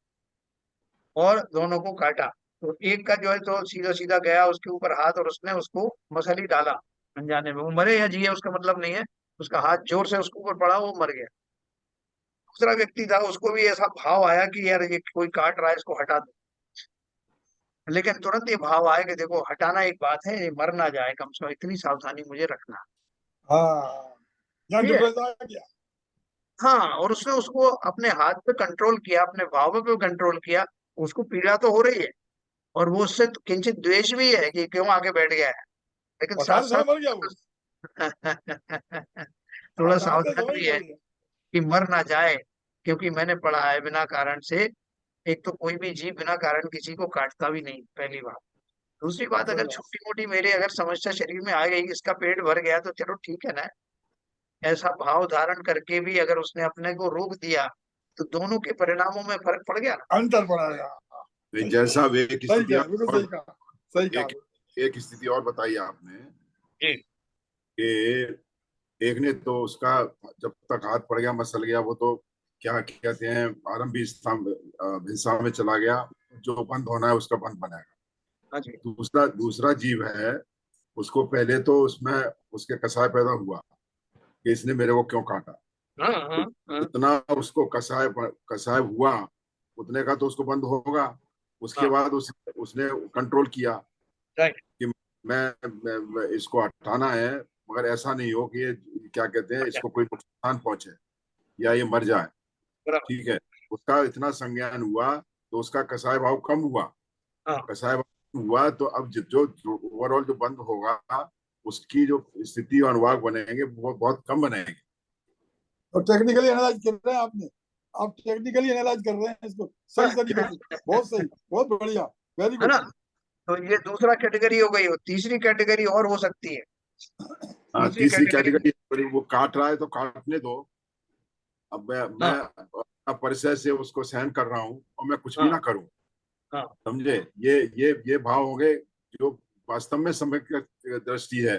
और दोनों को काटा। तो एक का जो है तो सीधा सीधा गया उसके ऊपर हाथ, और उसने उसको मसल ही डाला अनजाने में। वो मरे या जिए उसका मतलब नहीं है, उसका हाथ जोर से उसके ऊपर पड़ा, वो मर गया। दूसरा व्यक्ति था, उसको भी ऐसा भाव आया कि यार ये कोई काट रहा है, इसको हटा दो। लेकिन तुरंत ये भाव आया कि देखो हटाना एक बात है, ये मर ना जाए, कम से कम इतनी सावधानी मुझे रखना। हाँ, यहाँ ठीक है। डिफरेंस आ गया। हाँ, और उसने उसको अपने हाथ पे कंट्रोल किया, अपने भावों पे कंट्रोल किया। उसको पीड़ा तो हो रही है, और वो उससे किंचित द्वेष भी है कि क्यों आके बैठ गया है, लेकिन साथ हटाते समय साथ मर गया वो, थोड़ा हटाते सावधान समय ही भी है मर गया। कि मर ना जाए। क्योंकि मैंने पढ़ा है बिना कारण से, एक तो कोई भी जीव बिना कारण किसी को काटता भी नहीं, पहली बात। दूसरी बात, सही अगर बात। छोटी मोटी मेरे अगर समस्या शरीर में आ गई, इसका पेट भर गया तो चलो ठीक है ना। ऐसा भाव धारण करके भी अगर उसने अपने को रोक दिया, तो दोनों के परिणामों में फर्क पड़ गया ना। अंतर पड़ेगा। जैसा वे एक सही स्थिति कहा, बिल्कुल और सही कहा, सही कहा। एक एक स्थिति और बताई आपने जी। कि एक ने तो उसका जब तक हाथ पड़ गया, मसल गया, वो तो क्या कहते हैं आरंभी हिस्सा में चला गया, जो बंद होना है उसका बंद बनेगा। हाँ जी। दूसरा दूसरा जीव है, उसको पहले तो उसमें उसके कसाय पैदा हुआ कि इसने मेरे को क्यों काटा। हाँ तो हाँ हाँ। जितना उसको कसाय कसाय हुआ, उतने का तो उसको बंद होगा। उसके हाँ। बाद उसने कंट्रोल किया राइट। कि मैं इसको हटाना है, मगर ऐसा नहीं हो कि ये क्या कहते हैं अच्छा। इसको कोई नुकसान पहुंचे या ये मर जाए। बराबर। ठीक है, उसका इतना संज्ञान हुआ तो उसका कसाय भाव कम हुआ। हाँ। कसाय भाव हुआ तो अब जो ओवरऑल जो बंद होगा, उसकी जो स्थिति और अनुभाग बनेंगे वो बहुत कम बनेंगे। और टेक्निकली एनालाइज कर रहे हैं आपने, आप टेक्निकली एनालाइज कर रहे हैं इसको सही तरीके से। बहुत सही, बहुत बढ़िया, वेरी है गुड। ना। तो ये दूसरा कैटेगरी हो गई, हो तीसरी कैटेगरी और हो सकती है। हाँ, तीसरी तीसरी कैटेगरी। कैटेगरी, वो काट रहा है तो काटने दो। अब मैं हाँ अपना परिचय से उसको सहन कर रहा हूँ और मैं कुछ भी हाँ ना करूँ। हाँ। समझे, ये भाव होंगे जो वास्तव में समय की दृष्टि है,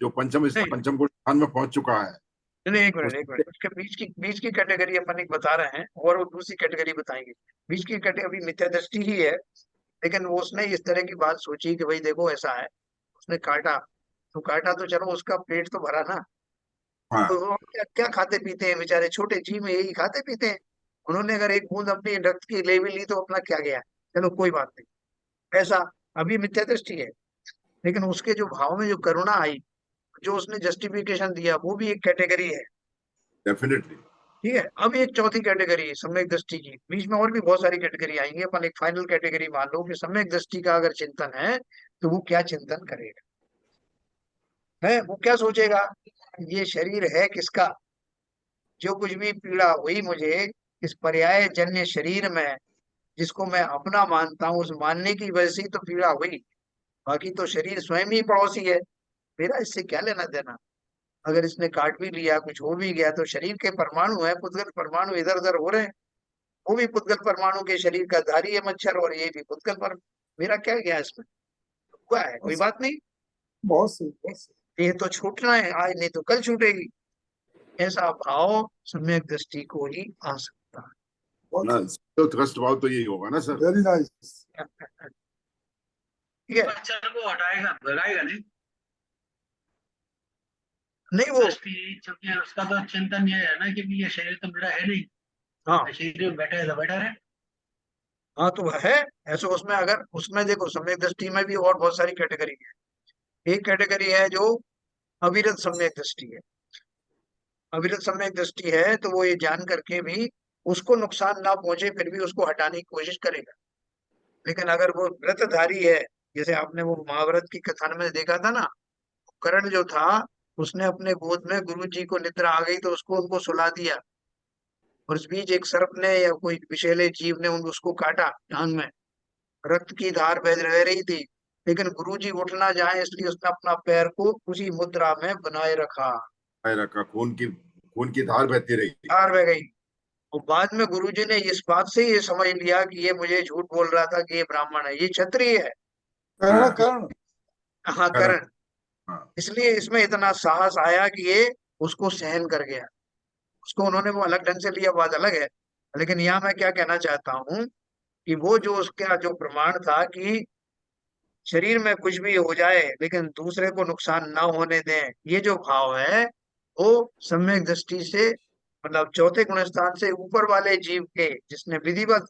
जो नहीं पंचम गुण स्थान में पहुंच चुका है। नहीं, एक मिनट उस एक मिनट, उसके बीच की कैटेगरी अपन एक बता रहे हैं, और वो दूसरी कैटेगरी बताएंगे। बीच की कैटेगरी अभी मिथ्या दृष्टि ही है, लेकिन वो उसने इस तरह की बात सोची कि भाई देखो ऐसा है, उसने काटा, तो काटा तो चलो उसका पेट तो भरा ना। तो हाँ, वो क्या क्या खाते पीते हैं बेचारे, छोटे जीव में यही खाते पीते हैं। उन्होंने अगर एक बूंद अपनी रक्त की ले भी ली तो अपना क्या गया, चलो कोई बात नहीं। ऐसा अभी मिथ्या दृष्टि है, लेकिन उसके जो भाव में जो करुणा आई, जो उसने जस्टिफिकेशन दिया, वो भी एक कैटेगरी है। डेफिनेटली। ठीक है। अब एक चौथी कैटेगरी है सम्यक दृष्टि की, बीच में और भी बहुत सारी कैटेगरी आएंगी, अपन एक फाइनल कैटेगरी मान लो कि सम्यक दृष्टि का अगर चिंतन है, तो वो क्या चिंतन करेगा, है वो क्या सोचेगा, ये शरीर है किसका, जो कुछ भी पीड़ा हुई मुझे इस पर्याय जन्य शरीर में, जिसको मैं अपना मानता हूँ, उस मानने की वजह से ही तो पीड़ा हुई। बाकी तो शरीर स्वयं ही पड़ोसी है, मेरा इससे क्या लेना देना। अगर इसने काट भी लिया, कुछ हो भी गया, तो शरीर के परमाणु है, पुद्गल परमाणु इधर उधर हो रहे हैं। वो भी पुद्गल परमाणु के शरीर का धारी है मच्छर, और ये भी पुद्गल पर, मेरा क्या गया इसमें, हुआ है कोई बात नहीं। बहुत सही, बहुत सही। ये तो छूटना है, आज नहीं तो कल छूटेगी। ऐसा भाव सम्यक दृष्टि को ही आ सकता ना, तो ट्रस्ट भाव तो यही होगा ना सर। Very nice. है। ठीक है। मच्छर को हटाएगा, भगाएगा नहीं। नहीं वो। दृष्टि, क्योंकि उसका तो चिंतन ये है ना कि ये शरीर तो मेरा है नहीं, हाँ शरीर में बैठा है तो बैठा रहे। हाँ, तो है। ऐसे उसमें अगर उसमें देखो, सम्यक दृष्टि में भी और बहुत सारी कैटेगरी है। एक कैटेगरी है जो अविरत सम्यक दृष्टि है। अविरत सम्यक दृष्टि है तो वो ये जान करके भी उसको नुकसान ना पहुंचे, फिर भी उसको हटाने की कोशिश करेगा। लेकिन अगर वो व्रतधारी है, जैसे आपने वो महाभारत की कथा में देखा था ना, कर्ण जो था, उसने अपने गोद में गुरु जी को निद्रा आ गई तो उसको उनको सुला दिया, और इस बीच एक सर्प ने या कोई विषैले जीव ने उसको काटा टांग में, रक्त की धार बह रही थी, लेकिन गुरुजी उठ ना जाए इसलिए उसने अपना पैर को उसी मुद्रा में बनाए रखा। रखा, खून की धार बहती रही। धार बह गई। और बाद में गुरुजी ने इस बात से ये समझ लिया कि ये मुझे झूठ बोल रहा था कि ये ब्राह्मण है, ये क्षत्रिय है। कर्ण, हाँ, कर्ण। हाँ करण। करण। हाँ, इसलिए इसमें इतना साहस आया कि ये उसको सहन कर गया। उसको उन्होंने वो अलग ढंग से लिया, बात अलग है। लेकिन यहाँ मैं क्या कहना चाहता हूँ कि वो जो उसका जो प्रमाण था कि शरीर में कुछ भी हो जाए लेकिन दूसरे को नुकसान ना होने दें, ये जो भाव है वो सम्यक दृष्टि से मतलब चौथे गुण स्थान से ऊपर वाले जीव के जिसने विधिवत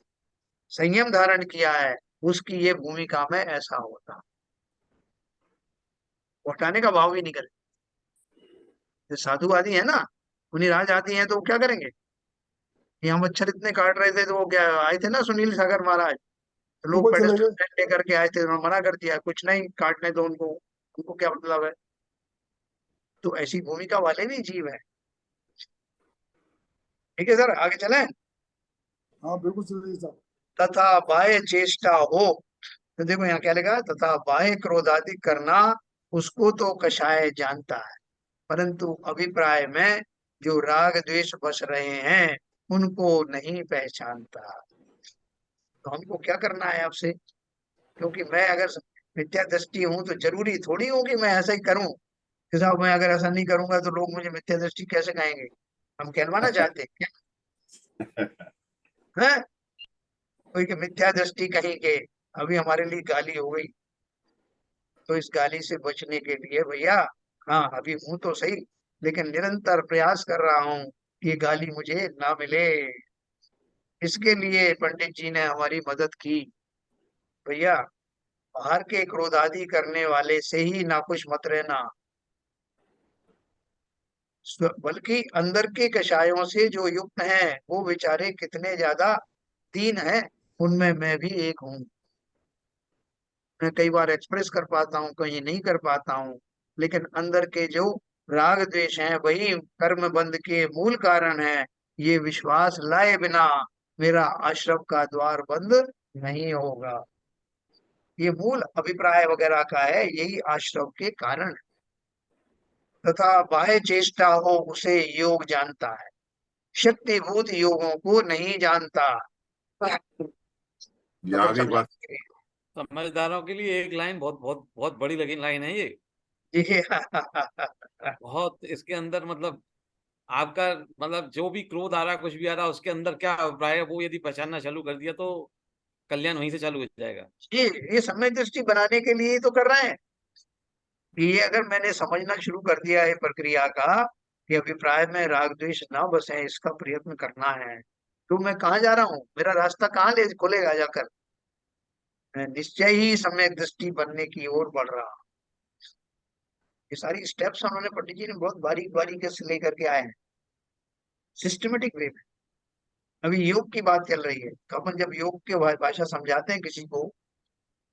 संयम धारण किया है उसकी ये भूमिका में ऐसा होता। वो हटाने का भाव ही नहीं करे। जो साधु आदि है ना, मुनिराज आदि हैं तो वो क्या करेंगे, यहाँ मच्छर इतने काट रहे थे तो वो क्या आए थे ना सुनील सागर महाराज, तो लोग ऊपर चले पेडेस्टल गए। लेकर के आए थे, उन्होंने मना कर दिया कुछ नहीं काटने दो उनको, उनको क्या मतलब है। तो ऐसी भूमिका वाले भी जीव है। ठीक है सर, आगे चलें। हाँ बिल्कुल सही साहब। तथा बाह्य चेष्टा हो, तो देखो यहाँ क्या लिखा है, तथा बाह्य क्रोध आदि करना उसको तो कषाय जानता है, परंतु अभिप्राय में जो राग द्वेष बस रहे हैं उनको नहीं पहचानता। तो हमको क्या करना है आपसे, क्योंकि मैं अगर मिथ्या दृष्टि हूं तो जरूरी थोड़ी हो कि मैं ऐसा ही करूं कि साहब मैं अगर ऐसा नहीं करूंगा तो लोग मुझे मिथ्या दृष्टि कैसे कहेंगे। हम कहलवाना चाहते हैं क्या है, कोई कि मिथ्या दृष्टि कहीं के अभी हमारे लिए गाली हो गई, तो इस गाली से बचने के लिए भैया, हाँ अभी हूं तो सही लेकिन निरंतर प्रयास कर रहा हूँ कि ये गाली मुझे ना मिले। इसके लिए पंडित जी ने हमारी मदद की। भैया बाहर के क्रोध आदि करने वाले से ही नाखुश मत रहना, बल्कि अंदर के कषायों से जो युक्त हैं वो बेचारे कितने ज्यादा दीन हैं, उनमें मैं भी एक हूँ। मैं कई बार एक्सप्रेस कर पाता हूँ, कहीं नहीं कर पाता हूँ, लेकिन अंदर के जो राग द्वेष हैं वही कर्म बंध के मूल कारण है। ये विश्वास लाए बिना मेरा आश्रम का द्वार बंद नहीं होगा। ये मूल अभिप्राय वगैरह का है, यही आश्रम के कारण है। तथा बाह्य चेष्टा हो उसे योग जानता है, शक्तिभूत योगों को नहीं जानता। ये मतलब आगे समझा बात। समझदारों के लिए एक लाइन बहुत बहुत बहुत बड़ी लगी लाइन है ये। ये बहुत इसके अंदर मतलब आपका मतलब जो भी क्रोध आ रहा है कुछ भी आ रहा है उसके अंदर क्या अभिप्राय है वो यदि पहचानना चालू कर दिया तो कल्याण वहीं से चालू हो जाएगा। ये समय दृष्टि बनाने के लिए ही तो कर रहे हैं। ये अगर मैंने समझना शुरू कर दिया है प्रक्रिया का कि अभिप्राय में राग द्वेष ना बसे, इसका प्रयत्न करना है, तो मैं कहाँ जा रहा हूँ, मेरा रास्ता कहाँ ले खोलेगा जाकर। मैं निश्चय ही सम्यक दृष्टि बनने की ओर बढ़ रहा हूँ। ये सारी स्टेप्स उन्होंने पंडित जी ने बहुत बारीक बारीक से लेकर के आए हैं, सिस्टमेटिक वे में। अभी योग की बात चल रही है तो अपन जब योग की भाषा समझाते हैं किसी को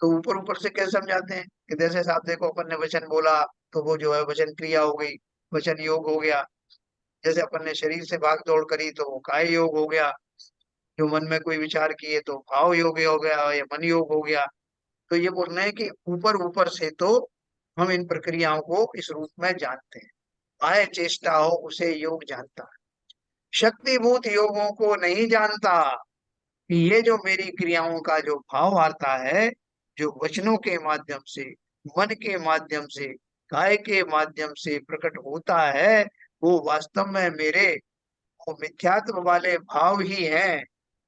तो ऊपर ऊपर से कैसे समझाते हैं कि जैसे साहब देखो अपन ने वचन बोला तो वो जो है वचन क्रिया हो गई, वचन योग हो गया। जैसे अपन ने शरीर से भाग दौड़ करी तो वो काय योग हो गया, जो मन में कोई विचार किए तो भाव योग हो गया या मन योग हो गया। तो ये बोल रहे हैं कि ऊपर ऊपर से तो हम इन प्रक्रियाओं को इस रूप में जानते हैं। आय चेष्टा हो उसे योग जानता है, शक्तिभूत योगों को नहीं जानता कि ये जो मेरी क्रियाओं का जो भाव आता है, जो वचनों के माध्यम से, मन के माध्यम से, काय के माध्यम से प्रकट होता है, वो वास्तव में मेरे वो मिथ्यात्व वाले भाव ही हैं,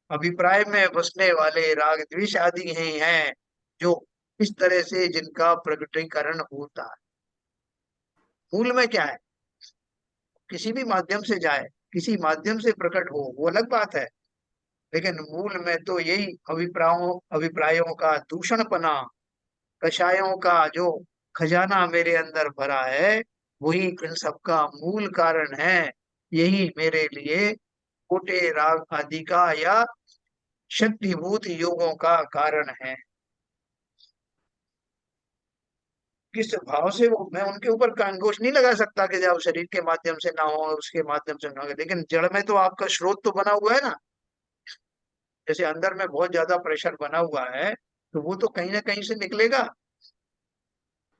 अभिप्राय में बसने वाले राग द्वेष आदि ही हैं, जो इस तरह से जिनका प्रकटीकरण होता है। मूल में क्या है, किसी भी माध्यम से जाए, किसी माध्यम से प्रकट हो वो अलग बात है, लेकिन मूल में तो यही अभिप्रायों अभिप्रायों का दूषणपना, कषायों का जो खजाना मेरे अंदर भरा है वही इन सबका मूल कारण है। यही मेरे लिए कोटे राग आदि का या शक्तिभूत योगों का कारण है। किस भाव से वो मैं उनके ऊपर का अंकुश नहीं लगा सकता कि जब शरीर के माध्यम से ना हो उसके माध्यम से ना हो, लेकिन जड़ में तो आपका स्रोत तो बना हुआ है ना। जैसे अंदर में बहुत ज्यादा प्रेशर बना हुआ है तो वो तो कहीं ना कहीं से निकलेगा।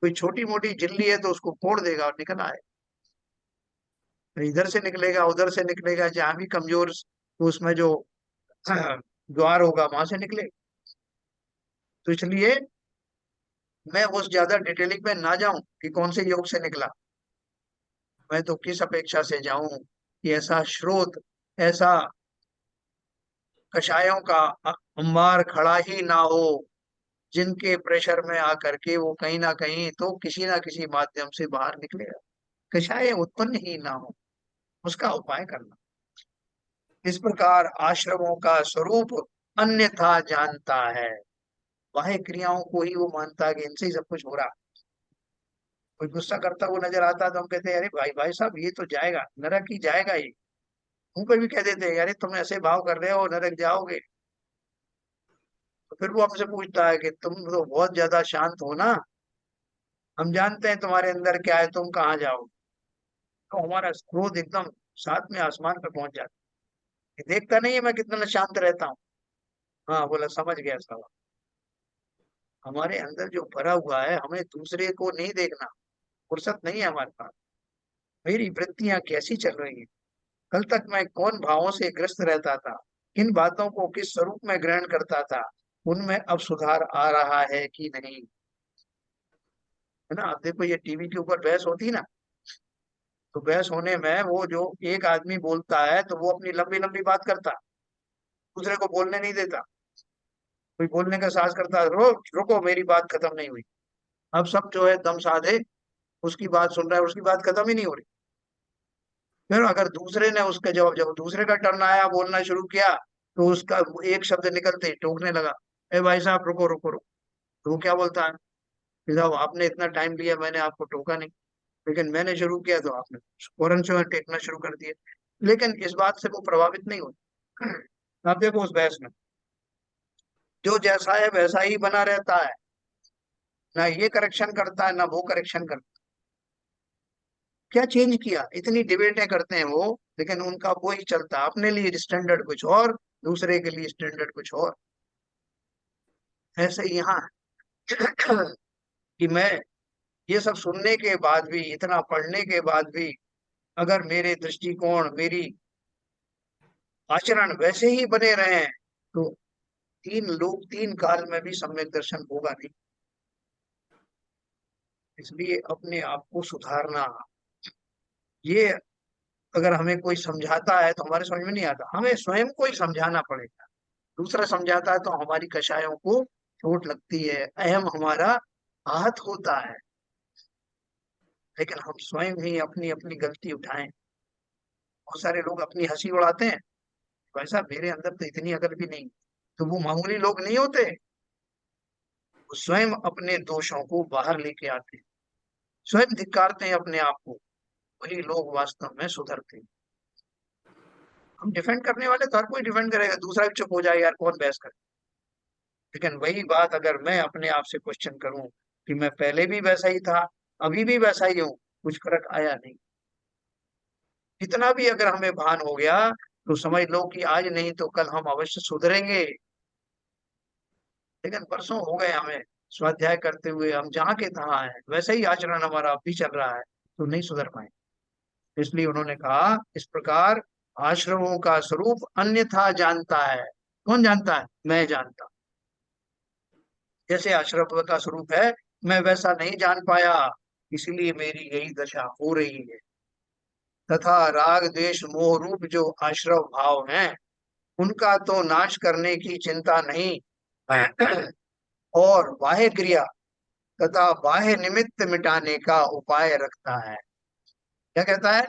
कोई छोटी मोटी झिल्ली है तो उसको फोड़ देगा और निकल आए, इधर से निकलेगा उधर से निकलेगा, जहां भी कमजोर तो उसमें जो द्वार होगा वहां से निकले। तो इसलिए मैं उस ज्यादा डिटेलिंग में ना जाऊं कि कौन से योग से निकला, मैं तो किस अपेक्षा से जाऊं कि ऐसा स्रोत, ऐसा कषायों का अंबार खड़ा ही ना हो, जिनके प्रेशर में आकर के वो कहीं ना कहीं तो किसी ना किसी माध्यम से बाहर निकलेगा। कषाय उत्पन्न ही ना हो, उसका उपाय करना। इस प्रकार आश्रमों का स्वरूप अन्यथा जानता है। बाह्य क्रियाओं को ही वो मानता है कि इनसे ही सब कुछ हो रहा है। कोई गुस्सा करता हुआ नजर आता है तो हम कहते हैं अरे भाई भाई साहब ये तो जाएगा, नरक ही जाएगा ये। मुंह पे भी कह देते हैं अरे तुम ऐसे भाव कर रहे हो नरक जाओगे। तो फिर वो हमसे पूछता है कि तुम तो बहुत ज्यादा शांत हो ना, हम जानते हैं तुम्हारे अंदर क्या है, तुम कहाँ जाओ। तो हमारा क्रोध एकदम साथ में आसमान पे पहुंच जाता है। देखता नहीं है मैं कितना शांत रहता हूँ। हाँ बोला समझ गया साहब। हमारे अंदर जो भरा हुआ है हमें दूसरे को नहीं देखना, फुर्सत नहीं है हमारे पास। मेरी वृत्तियां कैसी चल रही हैं, कल तक मैं कौन भावों से ग्रस्त रहता था, किन बातों को किस स्वरूप में ग्रहण करता था, उनमें अब सुधार आ रहा है कि नहीं। है ना। आप देखो ये टीवी के ऊपर बहस होती ना, तो बहस होने में वो जो एक आदमी बोलता है तो वो अपनी लंबी लंबी बात करता, दूसरे को बोलने नहीं देता। कोई बोलने का साहस करता है, रुको मेरी बात खत्म नहीं हुई। अब सब जो है दम साधे उसकी बात सुन रहा है, उसकी बात खत्म ही नहीं हो रही। फिर अगर दूसरे ने उसका जवाब, जब दूसरे का टर्न आया बोलना शुरू किया, तो उसका एक शब्द निकलते ही टोकने लगा, ए भाई साहब रुको रुको रुको। तो वो क्या बोलता है कि साहब आपने इतना टाइम लिया, मैंने आपको टोका नहीं, लेकिन मैंने शुरू किया तो आपने फौरन से टेकना शुरू कर दिया। लेकिन इस बात से वो प्रभावित नहीं होती। आप देखो उस बहस में जो जैसा है वैसा ही बना रहता है, ना ये करेक्शन करता है ना वो करेक्शन करता है। क्या चेंज किया, इतनी डिबेटें करते हैं वो, लेकिन उनका वो ही चलता है, अपने लिए स्टैंडर्ड कुछ और, दूसरे के लिए स्टैंडर्ड कुछ और। ऐसे यहाँ है कि मैं ये सब सुनने के बाद भी, इतना पढ़ने के बाद भी, अगर मेरे दृष्टिकोण मेरी आचरण वैसे ही बने रहे तो तीन काल में भी सम्यक दर्शन होगा नहीं। इसलिए अपने आप को सुधारना, ये अगर हमें कोई समझाता है तो हमारे समझ में नहीं आता, हमें स्वयं को ही समझाना पड़ेगा। दूसरा समझाता है तो हमारी कषायों को चोट लगती है, अहम हमारा आहत होता है। लेकिन हम स्वयं ही अपनी अपनी गलती उठाएं। बहुत सारे लोग अपनी हंसी उड़ाते हैं, भाई साहब मेरे अंदर तो इतनी अकल भी नहीं। तो वो मामूली लोग नहीं होते, वो स्वयं अपने दोषों को बाहर लेके आते हैं, स्वयं धिक्कारते हैं अपने आप को। वही लोग वास्तव में सुधरते हैं। हम डिफेंड करने वाले तो हर कोई डिफेंड करेगा, दूसरा भी चुप हो जाए यार कौन बहस करे। लेकिन वही बात अगर मैं अपने आप से क्वेश्चन करूं कि मैं पहले भी वैसा ही था, अभी भी वैसा ही हूं, कुछ फर्क आया नहीं। इतना भी अगर हमें भान हो गया तो समझ लो कि आज नहीं तो कल हम अवश्य सुधरेंगे। लेकिन परसों हो गए हमें स्वाध्याय करते हुए, हम जहाँ के तहाँ हैं, वैसे ही आचरण हमारा अब भी चल रहा है, तो नहीं सुधर पाए। इसलिए उन्होंने कहा इस प्रकार आश्रमों का स्वरूप अन्यथा जानता है। कौन जानता है? मैं जानता। जैसे आश्रम का स्वरूप है मैं वैसा नहीं जान पाया, इसलिए मेरी यही दशा हो रही है। तथा राग द्वेष मोह रूप जो आश्रव भाव हैं, उनका तो नाश करने की चिंता नहीं और बाह्य क्रिया तथा बाह्य निमित्त मिटाने का उपाय रखता है। क्या कहता है?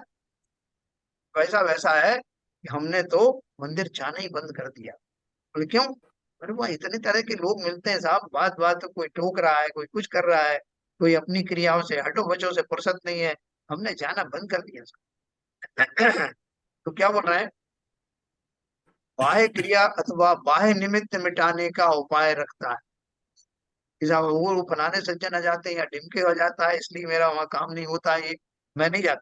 वैसा वैसा है कि हमने तो मंदिर जाना ही बंद कर दिया। बोले क्यों? अरे वहाँ इतने तरह के लोग मिलते हैं साहब, बात बात कोई टोक रहा है, कोई कुछ कर रहा है, कोई अपनी क्रियाओं से हटो बचो से फुर्सत नहीं है, हमने जाना बंद कर दिया। तो क्या बोल रहे हैं? बाह्य क्रिया अथवा बाह्य निमित्त मिटाने का उपाय रखता है। वो फलाने सज्जन आ जाते हैं या ढिमके हो जाता है इसलिए मेरा वहां काम नहीं होता है, ये मैं नहीं जाता,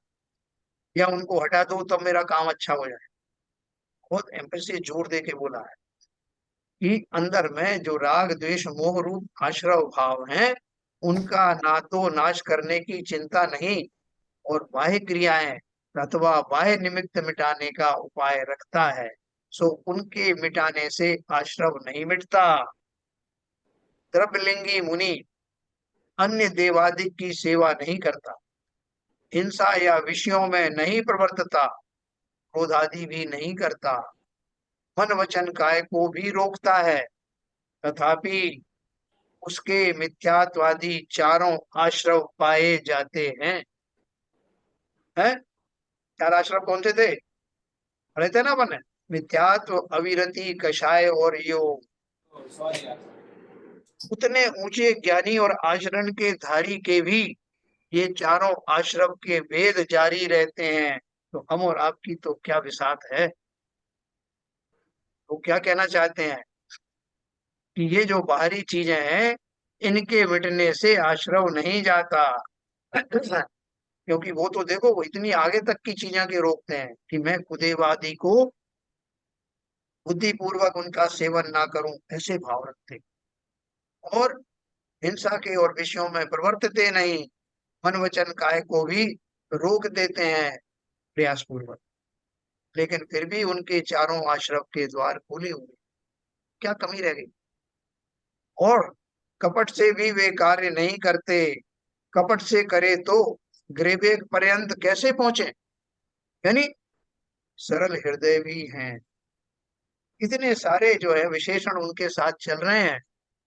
या उनको हटा दो तब मेरा काम अच्छा हो जाए। बहुत एम्फेसिस जोर दे के बोला है कि अंदर में जो राग द्वेष मोह रूप आश्रव भाव हैं, उनका ना तो नाश करने की चिंता नहीं और बाह्य क्रियाएं अथवा बाह्य निमित्त मिटाने का उपाय रखता है। सो उनके मिटाने से आश्रव नहीं मिटता। द्रव्यलिंगी मुनि अन्य देवादिक की सेवा नहीं करता, हिंसा या विषयों में नहीं प्रवर्तता, क्रोध आदि भी नहीं करता, मन वचन काय को भी रोकता है, तथापि उसके मिथ्यात्वादी चारों आश्रव पाए जाते हैं। चार आश्रम कौन से थे? पढ़े थे ना अपन ने, मिथ्यात्व, अविरति, कषाय और योग। उतने ऊंचे ज्ञानी और आचरण के धारी के भी ये चारों आश्रम के वेद जारी रहते हैं, तो हम और आपकी तो क्या विसात है। वो क्या कहना चाहते हैं कि ये जो बाहरी चीजें हैं, इनके मिटने से आश्रव नहीं जाता। क्योंकि वो तो देखो, वो इतनी आगे तक की चीजें के रोकते हैं कि मैं खुदेवादी को बुद्धिपूर्वक उनका सेवन ना करूं, ऐसे भाव रखते हैं। और हिंसा के और विषयों में प्रवर्तते नहीं, मन वचन काय को भी रोक देते हैं प्रयास पूर्वक। लेकिन फिर भी उनके चारों आश्रम के द्वार खुले हुए, क्या कमी रह गई? और कपट से भी वे कार्य नहीं करते। कपट से करे तो ग्रेवेग पर्यंत कैसे पहुंचे? यानी सरल हृदय भी हैं। इतने सारे जो है विशेषण उनके साथ चल रहे हैं,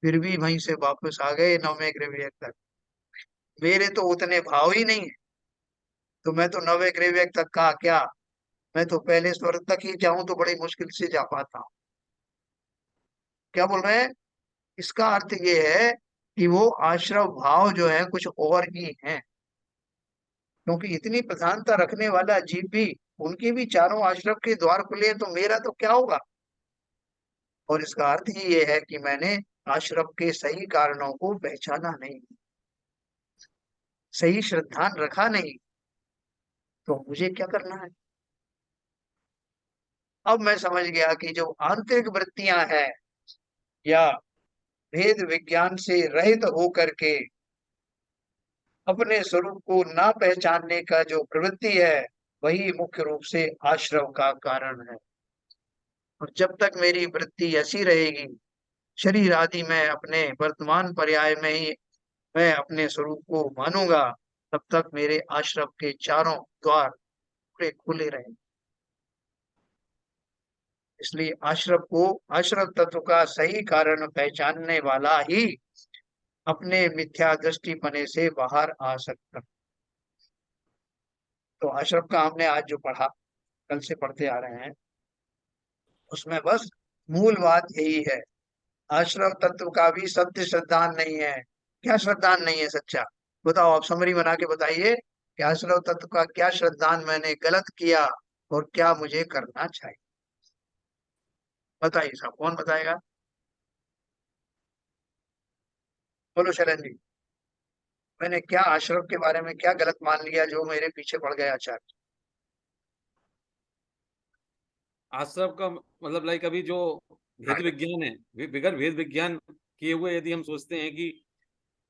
फिर भी वहीं से वापस आ गए नौवे ग्रेवेग तक। मेरे तो उतने भाव ही नहीं है, तो मैं तो नौवे ग्रेवेग तक का क्या, मैं तो पहले स्वर्ग तक ही जाऊं तो बड़ी मुश्किल से जा पाता हूँ। क्या बोल रहे हैं? इसका अर्थ ये है कि वो आश्रव भाव जो है कुछ और ही है। क्योंकि इतनी प्रधानता रखने वाला जीव भी, उनके भी चारों आश्रम के द्वार खुले हैं, तो मेरा तो क्या होगा? और इसका अर्थ ही ये है कि मैंने आश्रम के सही कारणों को पहचाना नहीं, सही श्रद्धान रखा नहीं, तो मुझे क्या करना है? अब मैं समझ गया कि जो आंतरिक वृत्तियां हैं, या भेद विज्ञान से रहित होकर के अपने स्वरूप को ना पहचानने का जो प्रवृत्ति है, वही मुख्य रूप से आश्रव का कारण है। और जब तक मेरी वृत्ति ऐसी रहेगी, शरीर आदि में अपने वर्तमान पर्याय में ही मैं अपने स्वरूप को मानूंगा, तब तक मेरे आश्रम के चारों द्वार पूरे खुले रहेंगे। इसलिए आश्रम तत्व का सही कारण पहचानने वाला ही अपने मिथ्या दृष्टिपने से बाहर आ सकता। तो आश्रम का हमने आज जो पढ़ा, कल से पढ़ते आ रहे हैं, उसमें बस मूल बात यही है, आश्रम तत्व का भी सत्य श्रद्धान नहीं है। क्या श्रद्धान नहीं है सच्चा? बताओ, आप समरी बना के बताइए कि आश्रम तत्व का क्या श्रद्धान मैंने गलत किया और क्या मुझे करना चाहिए। बताइए साहब, कौन बताएगा? बोलो शरण जी, मैंने क्या आश्रम के बारे में क्या गलत मान लिया जो मेरे पीछे पड़ गया आचार्य? आश्रम का मतलब लाइक अभी जो भेद विज्ञान है, बिगर भेद विज्ञान किए हुए यदि हम सोचते हैं कि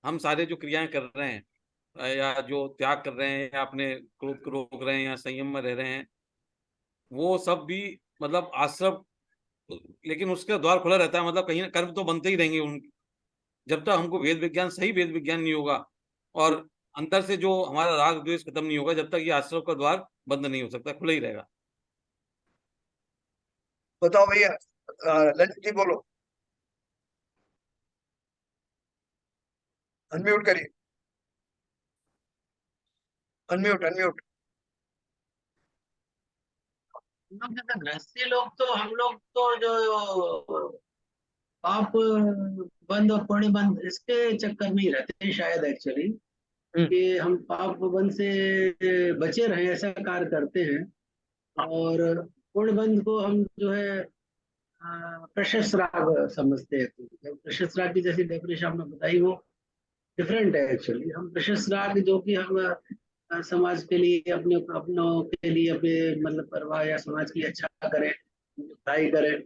हम सारे जो क्रियाएं कर रहे हैं या जो त्याग कर रहे हैं या अपने क्रोध को रोक रहे हैं या संयम में रह रहे हैं, वो सब भी मतलब आश्रम, लेकिन उसका द्वार खुला रहता है, मतलब कहीं ना कर्म तो बनते ही रहेंगे उन, जब तक हमको वेद विज्ञान, सही वेद विज्ञान नहीं होगा और अंदर से जो हमारा राग द्वेष खत्म नहीं होगा, जब तक ये आश्रम का द्वार बंद नहीं हो सकता, खुला ही रहेगा। बताओ भैया, ललित जी बोलो, अनम्यूट करिए, अनम्यूट अनम्यूट। हम लोग जैसे गृहस्थी लोग, तो हम लोग तो जो पाप बंद और पुण्य बंद इसके चक्कर में ही रहते हैं शायद, एक्चुअली कि हम पाप बंद से बचे रहे ऐसा कार्य करते हैं। और पुण्य बंद को हम जो है प्रशस्त राग समझते हैं। तो प्रशस्त राग की जैसी डेफिनेशन आपने बताई, वो डिफरेंट है एक्चुअली। हम प्रशस्त राग जो कि हम समाज के लिए, अपने अपनों के लिए, अपने मतलब परिवार या समाज की अच्छा करें, भलाई करें।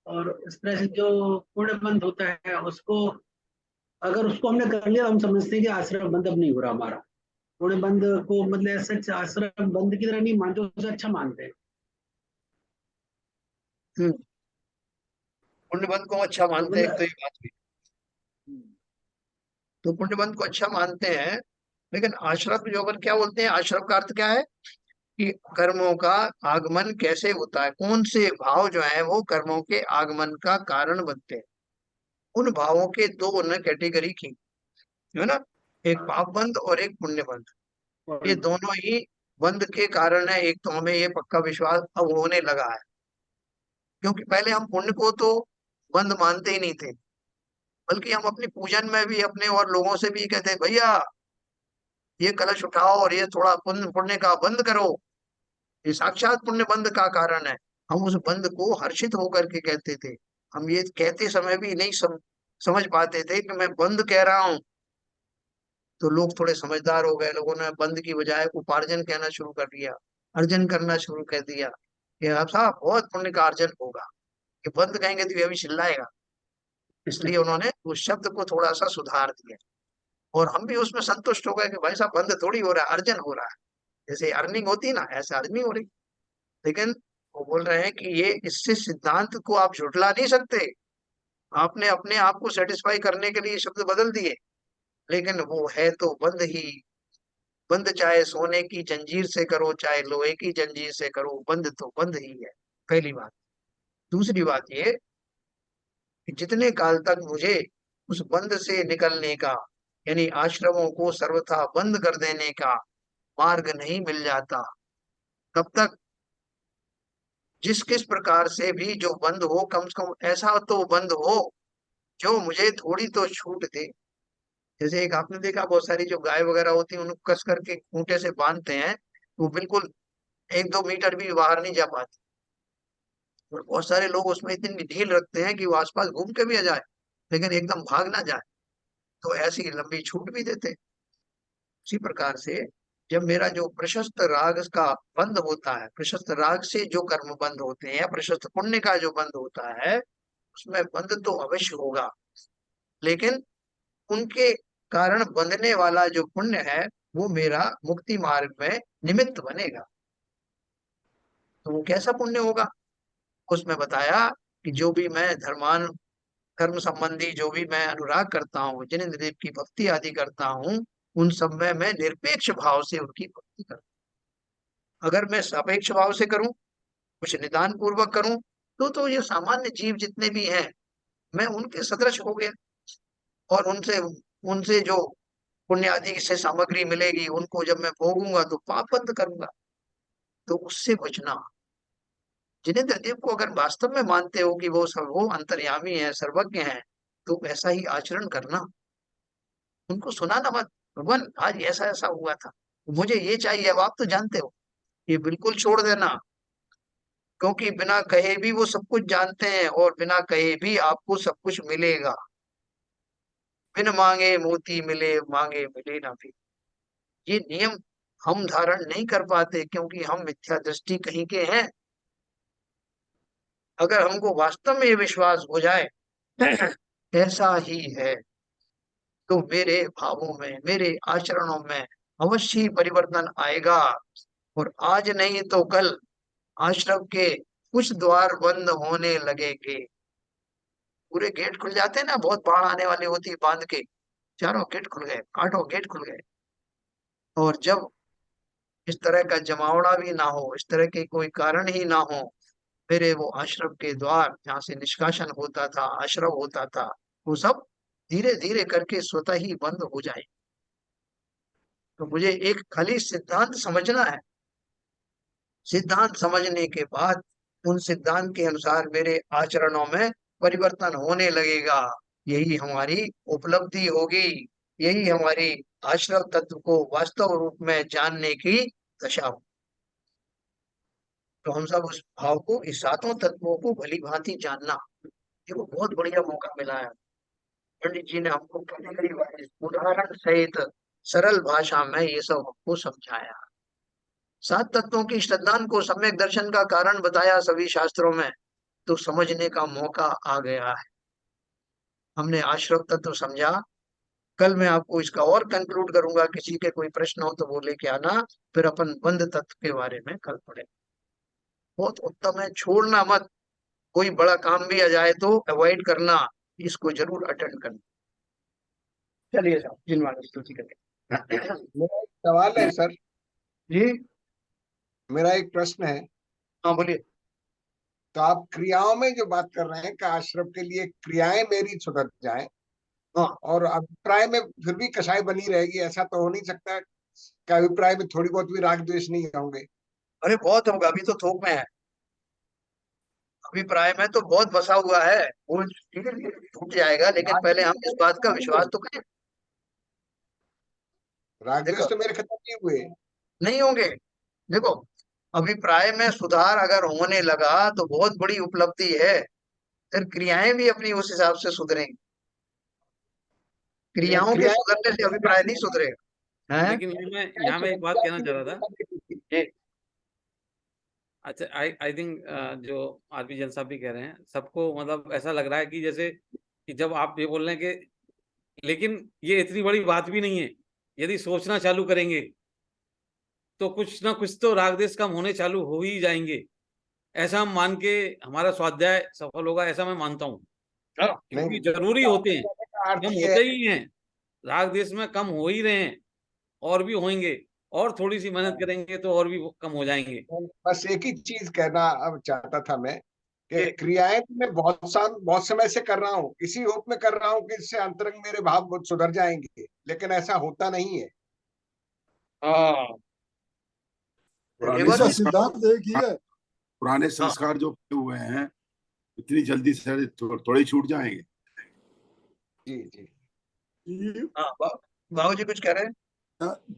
और इस तरह से जो पूर्णबंध होता है, उसको अगर उसको हमने कर लिया, हम समझते हैं कि आश्रम बंद अब नहीं हो रहा हमारा। पूर्णबंध को मतलब सच आश्रम बंद की तरह नहीं मानते, उसे अच्छा मानते हैं। हम्म, पुण्यबंध को अच्छा तो मानते हैं, एक तो मतलब ये बात हुई। तो पुण्यबंध को अच्छा मानते हैं, लेकिन आश्रम जो अपन क्या बोलते हैं, आश्रम का अर्थ क्या है? कि कर्मों का आगमन कैसे होता है, कौन से भाव जो है वो कर्मों के आगमन का कारण बनते हैं। उन भावों के दो न कैटेगरी की, है ना, एक पाप बंध और एक पुण्य बंध। ये दोनों ही बंध के कारण है। एक तो हमें ये पक्का विश्वास अब होने लगा है, क्योंकि पहले हम पुण्य को तो बंध मानते ही नहीं थे, बल्कि हम अपनी पूजन में भी अपने और लोगों से भी कहते भैया ये कलश उठाओ और ये थोड़ा पुण्य पुण्य का बंद करो, ये साक्षात पुण्य बंध का कारण है। हम उस बंध को हर्षित होकर के कहते थे। हम ये कहते समय भी नहीं समझ पाते थे कि मैं बंद कह रहा हूँ। तो लोग थोड़े समझदार हो गए, लोगों ने बंद की बजाय उपार्जन कहना शुरू कर दिया, अर्जन करना शुरू कर दिया कि आप साहब बहुत पुण्य का अर्जन होगा। कि बंद कहेंगे तो ये अभी चिल्लाएगा, इसलिए उन्होंने उस शब्द को थोड़ा सा सुधार दिया। और हम भी उसमें संतुष्ट हो गए कि भाई साहब बंद थोड़ी हो रहा है, अर्जन हो रहा है। जैसे अर्निंग होती है ना, ऐसे अर्निंग हो रही। लेकिन वो बोल रहे हैं कि ये इससे सिद्धांत को आप झुठला नहीं सकते। आपने अपने आप को सेटिस्फाई करने के लिए शब्द बदल दिए, लेकिन वो है तो बंद ही। बंद चाहे सोने की जंजीर से करो चाहे लोहे की जंजीर से करो, बंद तो बंद ही है। पहली बात। दूसरी बात ये कि जितने काल तक मुझे उस बंद से निकलने का, यानी आश्रमों को सर्वथा बंद कर देने का मार्ग नहीं मिल जाता, तब तक जिस किस प्रकार से भी जो बंद हो, कम से कम ऐसा तो बंद हो जो मुझे थोड़ी तो छूट दे। जैसे एक आपने देखा, बहुत सारी जो गाय वगैरह होती है उनको कस करके खूंटे से बांधते हैं, वो बिल्कुल 1-2 मीटर भी बाहर नहीं जा पाती। और बहुत सारे लोग उसमें इतनी ढील रखते हैं कि वो आसपास घूम के भी आ जाए, लेकिन एकदम भाग ना जाए, तो ऐसी लंबी छूट भी देते। उसी प्रकार से जब मेरा जो प्रशस्त राग का बंद होता है, प्रशस्त राग से जो कर्म बंद होते हैं या प्रशस्त पुण्य का जो बंद होता है, उसमें बंद तो अवश्य होगा, लेकिन उनके कारण बंधने वाला जो पुण्य है वो मेरा मुक्ति मार्ग में निमित्त बनेगा। तो वो कैसा पुण्य होगा, उसमें बताया कि जो भी मैं धर्मान कर्म संबंधी जो भी मैं अनुराग करता हूँ, जिनेंद्र देव की भक्ति आदि करता हूँ, उन सब में मैं निरपेक्ष भाव से उनकी भक्ति करता हूँ। अगर मैं सापेक्ष भाव से करूं, कुछ निदान पूर्वक करूं, तो ये सामान्य जीव जितने भी हैं, मैं उनके सदृश हो गया। और उनसे उनसे जो पुण्य आदि से सामग्री मिलेगी, उनको जब मैं भोगूंगा तो पाप बंद करूंगा। तो उससे बचना। जिनेंद्र देव को अगर वास्तव में मानते हो कि वो सर्वो अंतर्यामी है, सर्वज्ञ है, तो ऐसा ही आचरण करना। उनको सुनाना मत, भगवान आज ऐसा ऐसा हुआ था, मुझे ये चाहिए, अब आप तो जानते हो, ये बिल्कुल छोड़ देना। क्योंकि बिना कहे भी वो सब कुछ जानते हैं और बिना कहे भी आपको सब कुछ मिलेगा। बिन मांगे मोती मिले, मांगे मिले ना भी। ये नियम हम धारण नहीं कर पाते क्योंकि हम मिथ्या दृष्टि कहीं के हैं। अगर हमको वास्तव में ये विश्वास हो जाए ऐसा ही है, तो मेरे भावों में, मेरे आचरणों में अवश्य ही परिवर्तन आएगा। और आज नहीं तो कल आश्रम के कुछ द्वार बंद होने लगेंगे। पूरे गेट खुल जाते हैं ना, बहुत बाढ़ आने वाली होती है, बांध के चारों गेट खुल गए, 8 गेट खुल गए। और जब इस तरह का जमावड़ा भी ना हो, इस तरह के कोई कारण ही ना हो, मेरे वो आश्रम के द्वार जहाँ से निष्कासन होता था, आश्रम होता था, वो सब धीरे धीरे करके स्वतः ही बंद हो जाए। तो मुझे एक खाली सिद्धांत समझना है। सिद्धांत समझने के बाद उन सिद्धांत के अनुसार मेरे आचरणों में परिवर्तन होने लगेगा। यही हमारी उपलब्धि होगी, यही हमारी आश्रम तत्व को वास्तव रूप में जानने की दशा हो। तो हम सब उस भाव को, इस सातों तत्वों को भली भांति जानना, देखो बहुत बढ़िया मौका मिला है। पंडित जी ने हमको कैटेगरी वाइज उदाहरण सहित सरल भाषा में ये सब हमको समझाया। 7 तत्वों की श्रद्धान को सम्यक दर्शन का कारण बताया सभी शास्त्रों में, तो समझने का मौका आ गया है। हमने आश्रम तत्व समझा। कल मैं आपको इसका और कंक्लूड करूंगा, किसी के कोई प्रश्न हो तो वो लेके आना, फिर अपन बंध तत्व के बारे में कल पढ़े। बहुत उत्तम है, छोड़ना मत। कोई बड़ा काम भी आ जाए तो अवॉइड करना, इसको जरूर अटेंड करना। चलिए साहब, जिनवाणी स्तुति करें। मेरा एक सवाल है सर। जी। मेरा एक प्रश्न है। हाँ बोलिए। तो आप क्रियाओं में जो बात कर रहे हैं कि आश्रम के लिए क्रियाएं मेरी सुधर जाएं, हाँ और अभिप्राय में फिर भी कसाई बनी रहेगी, ऐसा तो हो नहीं सकता कि अभिप्राय में थोड़ी बहुत भी राग द्वेष नहीं होंगे? अरे बहुत होगा, अभी तो थोक में है। अभिप्राय में तो बहुत बसा हुआ है, वो धीरे धीरे छूट जाएगा, लेकिन राग पहले द्वेष हम तो इस मेरे बात का खत्म नहीं विश्वास हुए। तो करें। राग द्वेष देखो तो मेरे खत्म नहीं हुए। नहीं होंगे। देखो, अभिप्राय में सुधार अगर होने लगा तो बहुत बड़ी उपलब्धि है। फिर क्रियाएं भी अपनी उस हिसाब से सुधरेंगी। लेकिन क्रियाओं के क्रियाएं सुधरने से अभिप्राय नहीं सुधरेगा है। लेकिन यहाँ मैं एक बात कहना चाह रहा था। जी। अच्छा, आई थिंक जो आरपी जैन साहब भी कह रहे हैं, सबको मतलब ऐसा लग रहा है कि जैसे कि जब आप ये बोल रहे हैं कि, लेकिन ये इतनी बड़ी बात भी नहीं है। यदि सोचना चालू करेंगे तो कुछ ना कुछ तो राग द्वेष कम होने चालू हो ही जाएंगे। ऐसा हम मान के हमारा स्वाध्याय सफल होगा, ऐसा मैं मानता हूँ। हाँ, नहीं, क्योंकि जरूरी होते हैं, का अर्थ कम ये होते है। ही हैं। राग द्वेष में कम हो ही रहे हैं, और भी होंगे। और थोड़ी सी मेहनत करेंगे तो और भी वो कम हो जाएंगे। बस एक ही चीज कहना अब चाहता था मैं, कि जी। क्रियाएं तो मैं बहुत समय से कर रहा हूँ, इसी होप में कर रहा हूँ कि इससे अंतरंग मेरे भाव बहुत सुधर जाएंगे, लेकिन ऐसा होता नहीं है। हाँ, पुराने लेबर इसका भी। संस्कार, सिद्धांत एक ही है। पुराने हाँ संस्कार जो पड़े हुए हैं इतनी जल्दी से थोड़े छूट जाएंगे। जी जी। जीव हाँ, बाबू जी कुछ कह रहे हैं।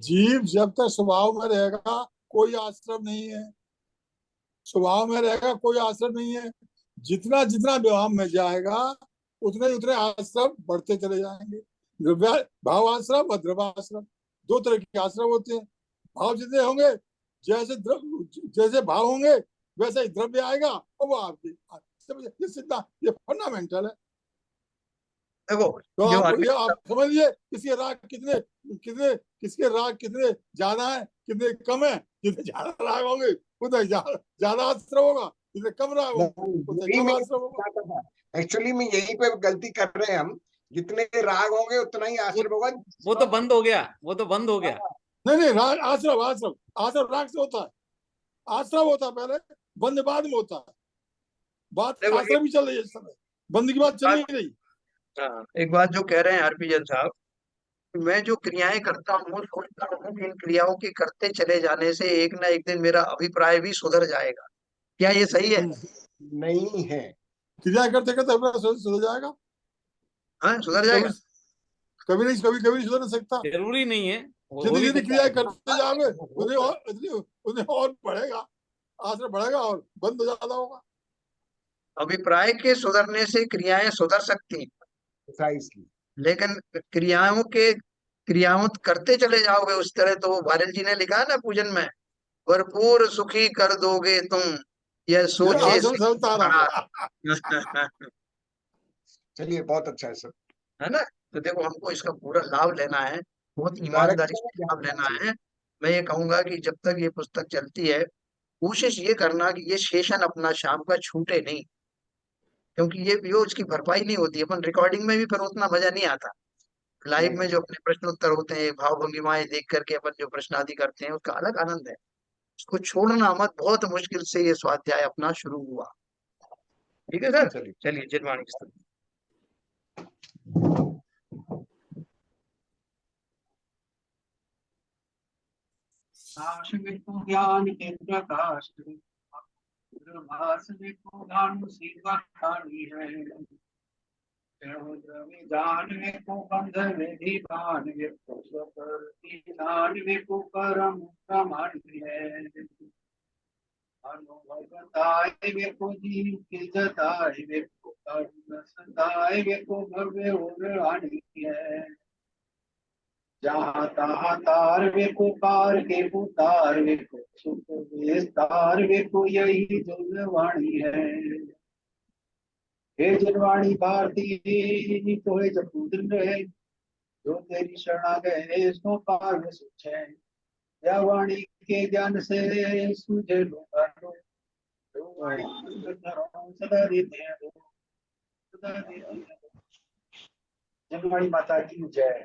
जीव जब तक स्वभाव में रहेगा कोई आश्रम नहीं है। स्वभाव में रहेगा कोई आश्रम नहीं है। जितना जितना व्यवहार में जाएगा उतने उतने आश्रम बढ़ते चले जाएंगे। द्रव्य भाव आश्रम और द्रव्याश्रम, दो तरह के आश्रम होते हैं। भाव जितने होंगे, जैसे भाव होंगे वैसे ही द्रव्य आएगा, और वो आपकी ये सिद्धांत, ये फंडामेंटल है। देखो, तो जो आप आरपी। ये आप समझिए किसके राग कितने कितने किसके राग कितने ज्यादा है, कितने कम है। जितने ज्यादा राग होंगे उतना ज्यादा आश्रम होगा, जितने कम राग होंगे उतना यही कम मैं आश्रम होगा। चाहता था। एक्चुअली में यही पे गलती कर रहे हैं हम। जितने राग होंगे उतना ही वो आश्रम होगा। वो तो बंद हो गया, वो तो बंद हो गया। नहीं नहीं, राग आश्रम आश्रम आश्रम राग से होता है। आश्रम होता है पहले, बंद बाद में होता है। बात देखो आश्रम ही चल रही है इस समय, बंद की बात चल बात ही नहीं। हाँ, एक बात जो कह रहे हैं आरपी जैन साहब, मैं जो क्रियाएं करता हूँ सोचता हूँ कि इन क्रियाओं के करते चले जाने से एक ना एक दिन मेरा अभिप्राय भी सुधर जाएगा। क्या ये सही है? नहीं है। क्रिया करते करते अपना सुधर जाएगा। हाँ, सुधर कभी जाएगा। कभी नहीं, कभी नहीं सुधर सकता। जरूरी नहीं है, हो जितनी भी जितनी सकता क्रियाएं है। करते जाओगे उतनी और बढ़ेगा, आश्रम बढ़ेगा और बंद हो ज्यादा होगा। अभिप्राय के सुधरने से क्रियाएं सुधर सकती हैं, प्रिसाइसली। लेकिन क्रियाओं करते चले जाओगे उस तरह, तो वो वायरल जी ने लिखा है ना पूजन में, भरपूर सुखी कर दोगे तुम, यह ये सोचे आश्रम से चलता बड़ा। रहा। चलिए, बहुत अच्छा है सर। है ना? तो देखो, हमको इसका पूरा लाभ लेना है, बहुत ईमानदारी डायरेक्शन में से ध्यान लाभ देना लेना चाहिए। है। मैं ये कहूंगा कि जब तक ये पुस्तक चलती है, कोशिश ये करना कि ये सेशन अपना शाम का छूटे नहीं, क्योंकि ये उसकी भरपाई नहीं होती। अपन रिकॉर्डिंग में भी फिर उतना मजा नहीं आता। लाइव में नहीं, जो अपने प्रश्न उत्तर होते हैं, भाव भंगिमाएं देख करके अपन जो प्रश्न आदि करते हैं, उसका अलग आनंद है। उसको छोड़ना मत, बहुत मुश्किल से ये स्वाध्याय अपना शुरू हुआ। ठीक है सर, चलिए। चलिए जिनवाणी की स्तुति। में को ज्ञान के प्रकाश भास में को भानु शिवा खानी है। जान में को बंधन में भी बान में को स्वप्रतिदान में को परम प्रमाण है। अनुभवताय में को जीव के जताय में को करुण सताय में को भव्य उड़ानी है। जहाँ तहाँ तार वे को पार के पुतार वे को सुख विस्तार वे को यही जलवाणी है। हे जलवाणी भारती तो है जपूत्र है, जो तेरी शरणा गए सो पार में सुख है। या वाणी के ज्ञान से सूझे लोग जो वाणी सदा देते हैं सदा देते हैं। जलवाणी माता की जय।